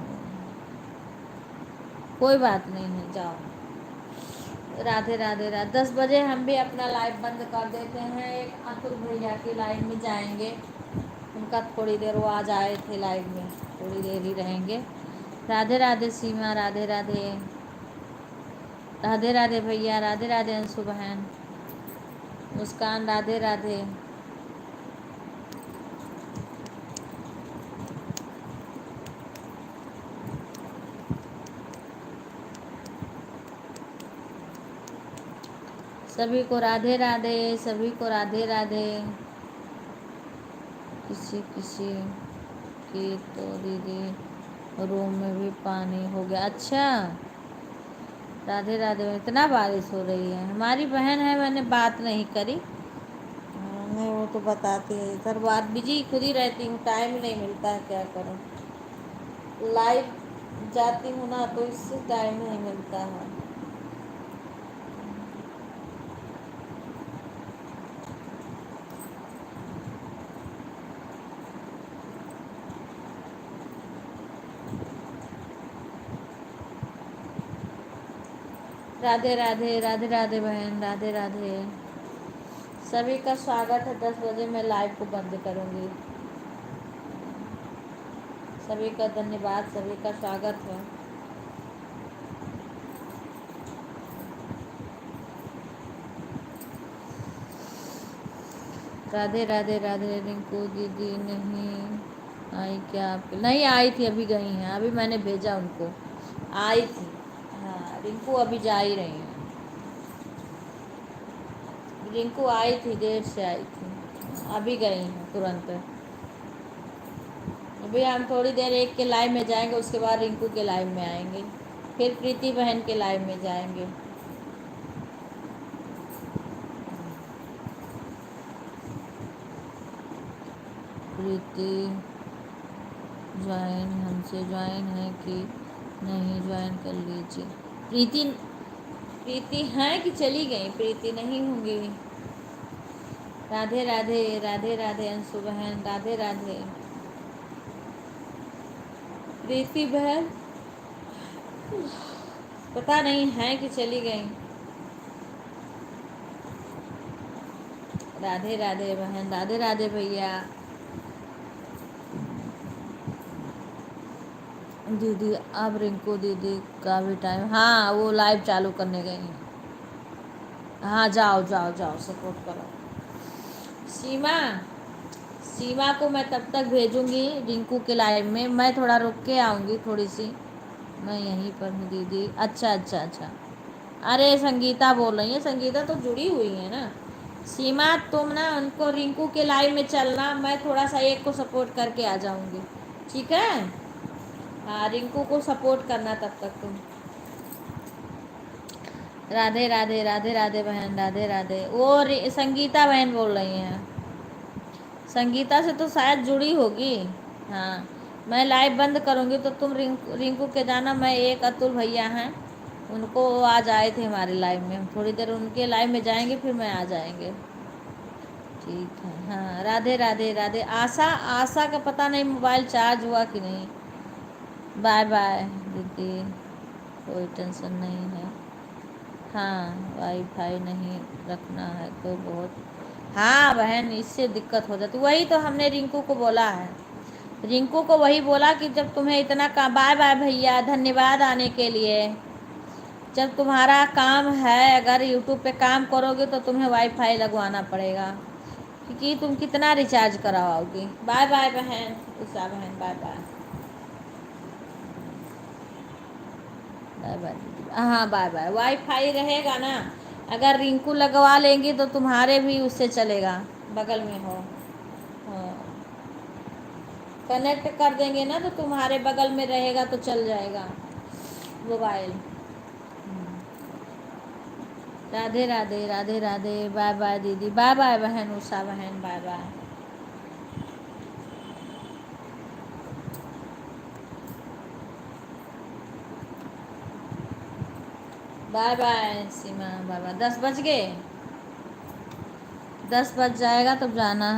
कोई बात नहीं है, जाओ। राधे राधे राधे। 10 बजे हम भी अपना लाइव बंद कर देते हैं। एक अतुल भैया की लाइव में जाएंगे, उनका थोड़ी देर, वो आज आए थे लाइव में, थोड़ी देर ही रहेंगे। राधे राधे सीमा, राधे राधे राधे राधे भैया, राधे राधे अंशु बहन, मुस्कान, राधे राधे। सभी को राधे राधे, सभी को राधे राधे। किसी किसी की तो दीदी रूम में भी पानी हो गया। अच्छा, राधे राधे। इतना बारिश हो रही है, हमारी बहन है, मैंने बात नहीं करी। मैं वो तो बताती है, इधर बात बिजी खुद ही रहती हूँ, टाइम ही नहीं मिलता है, क्या करूँ। लाइव जाती हूँ ना तो इससे टाइम नहीं मिलता है। राधे राधे राधे राधे बहन, राधे राधे। सभी का स्वागत है। 10 बजे मैं लाइव को बंद करूँगी। सभी का धन्यवाद, सभी का स्वागत है। राधे राधे राधे। रिंकू दीदी नहीं आई क्या आपके? नहीं आई थी, अभी गई हैं, अभी मैंने भेजा उनको, आई थी। हाँ रिंकू अभी जा ही रही हैं। रिंकू आई थी, देर से आई थी, अभी गई हैं तुरंत। अभी हम थोड़ी देर एक के लाइव में जाएंगे, उसके बाद रिंकू के लाइव में आएंगे, फिर प्रीति बहन के लाइव में जाएंगे। प्रीति ज्वाइन, हमसे ज्वाइन है कि नहीं? ज्वाइन कर लीजिए। प्रीति, प्रीति हैं कि चली गई? प्रीति नहीं होंगी। राधे राधे राधे राधे अंशु बहन, राधे राधे। प्रीति बहन पता नहीं है कि चली गई। राधे राधे बहन, राधे राधे भैया। दीदी अब रिंकू दीदी का भी टाइम, हाँ वो लाइव चालू करने गई हैं। हाँ जाओ जाओ जाओ, सपोर्ट करो। सीमा, सीमा को मैं तब तक भेजूंगी रिंकू के लाइव में, मैं थोड़ा रुक के आऊँगी, थोड़ी सी मैं यहीं पर हूँ दीदी। अच्छा अच्छा अच्छा, अरे संगीता बोल रही है, संगीता तो जुड़ी हुई है ना। सीमा तुम ना उनको, रिंकू के लाइव में चलना, मैं थोड़ा सा एक को सपोर्ट करके आ जाऊँगी, ठीक है? हाँ, रिंकू को सपोर्ट करना तब तक तुम। राधे राधे राधे राधे बहन, राधे राधे। वो संगीता बहन बोल रही हैं। संगीता से तो शायद जुड़ी होगी। हाँ, मैं लाइव बंद करूँगी तो तुम रिंकू के जाना। मैं एक अतुल भैया हैं, उनको वो आज आए थे हमारे लाइव में, हम थोड़ी देर उनके लाइव में जाएंगे फिर मैं आ जाएंगे। ठीक है। हाँ, राधे राधे राधे। आशा, आशा का पता नहीं मोबाइल चार्ज हुआ कि नहीं। बाय बाय दीदी, कोई टेंशन नहीं है। हाँ, वाईफाई नहीं रखना है तो बहुत। हाँ बहन, इससे दिक्कत हो जाती। वही तो हमने रिंकू को बोला है, रिंकू को वही बोला कि जब तुम्हें इतना काम। बाय बाय भैया, धन्यवाद आने के लिए। जब तुम्हारा काम है, अगर यूट्यूब पे काम करोगे तो तुम्हें वाईफाई लगवाना पड़ेगा, क्योंकि तुम कितना रिचार्ज करवाओगी। बाय बाय बहन, उषा बहन, बाय बाय। बाय बाय दीदी। हाँ बाय बाय। वाईफाई रहेगा ना, अगर रिंकू लगवा लेंगी तो तुम्हारे भी उससे चलेगा, बगल में हो। हाँ, कनेक्ट कर देंगे ना तो तुम्हारे बगल में रहेगा तो चल जाएगा mobile. Radhe Radhe Radhe Radhe. Bye bye दीदी, बाय बाय बहन उषा बहन, bye bye. Bye bye Seema, bye bye. 10 बज गए, 10 बज जाएगा तब जाना।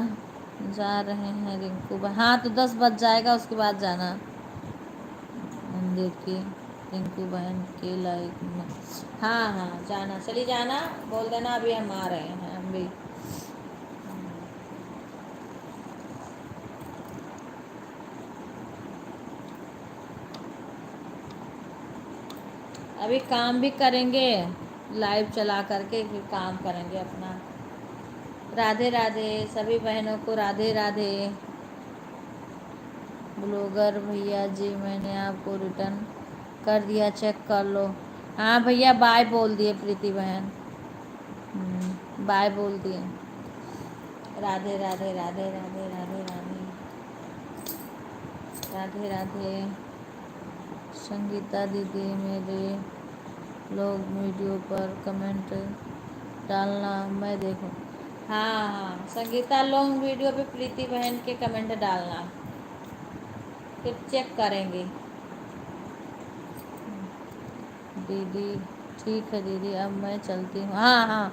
जा रहे हैं रिंकू हाँ, तो 10 बज जाएगा, उसके बाद जाना मंदिर की। रिंकू बहन के लाइक में। हाँ हाँ, जाना, चली जाना, बोल देना अभी हम आ रहे हैं हम भी। अभी काम भी करेंगे, लाइव चला करके फिर काम करेंगे अपना। राधे राधे सभी बहनों को, राधे राधे। ब्लॉगर भैया जी, मैंने आपको रिटर्न कर दिया, चेक कर लो। हाँ भैया, बाय बोल दिए प्रीति बहन। बाय बोल दिए। राधे राधे राधे राधे राधे राधे राधे राधे। संगीता दीदी, मेरे लोग वीडियो पर कमेंट डालना, मैं देखूं। हाँ हाँ, संगीता लॉन्ग वीडियो पे प्रीति बहन के कमेंट डालना, फिर चेक करेंगे। दीदी ठीक है दीदी, अब मैं चलती हूँ। हाँ हाँ,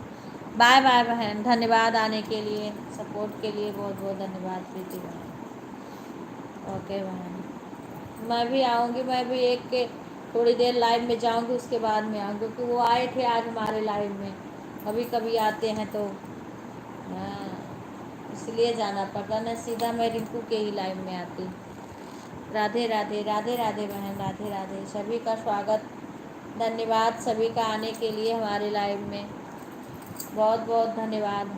बाय बाय बहन, धन्यवाद आने के लिए, सपोर्ट के लिए बहुत बहुत धन्यवाद प्रीति बहन। ओके बहन, मैं भी आऊँगी, मैं भी एक के थोड़ी देर लाइव में जाऊँगी, उसके बाद में आऊँगी, क्योंकि वो आए थे आज हमारे लाइव में। कभी कभी आते हैं तो हाँ, इसलिए जाना पड़ता ना, सीधा मैं रिंकू के ही लाइव में आती। राधे राधे राधे राधे बहन, राधे राधे। सभी का स्वागत, धन्यवाद सभी का आने के लिए हमारे लाइव में, बहुत बहुत धन्यवाद।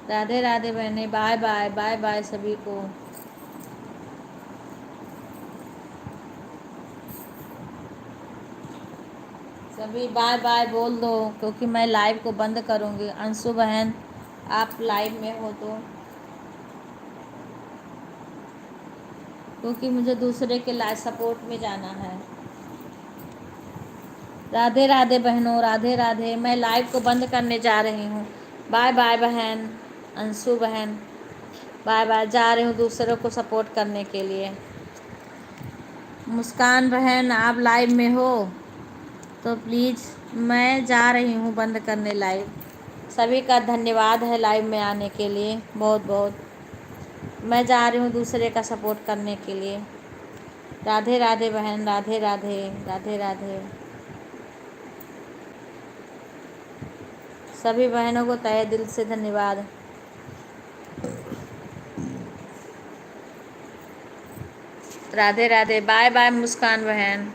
राधे राधे बहने, बाय बाय, बाय बाय सभी को। सभी बाय बाय बोल दो, क्योंकि मैं लाइव को बंद करूँगी। अंशु बहन, आप लाइव में हो तो, क्योंकि मुझे दूसरे के लाइव सपोर्ट में जाना है। राधे राधे बहनों, राधे राधे। मैं लाइव को बंद करने जा रही हूँ। बाय बाय बहन, अंशु बहन, बाय बाय। जा रही हूँ दूसरों को सपोर्ट करने के लिए। मुस्कान बहन, आप लाइव में हो तो प्लीज़, मैं जा रही हूँ बंद करने लाइव। सभी का धन्यवाद है लाइव में आने के लिए, बहुत बहुत। मैं जा रही हूँ दूसरे का सपोर्ट करने के लिए। राधे राधे बहन, राधे राधे राधे राधे। सभी बहनों को तहे दिल से धन्यवाद। राधे राधे, बाय बाय मुस्कान बहन।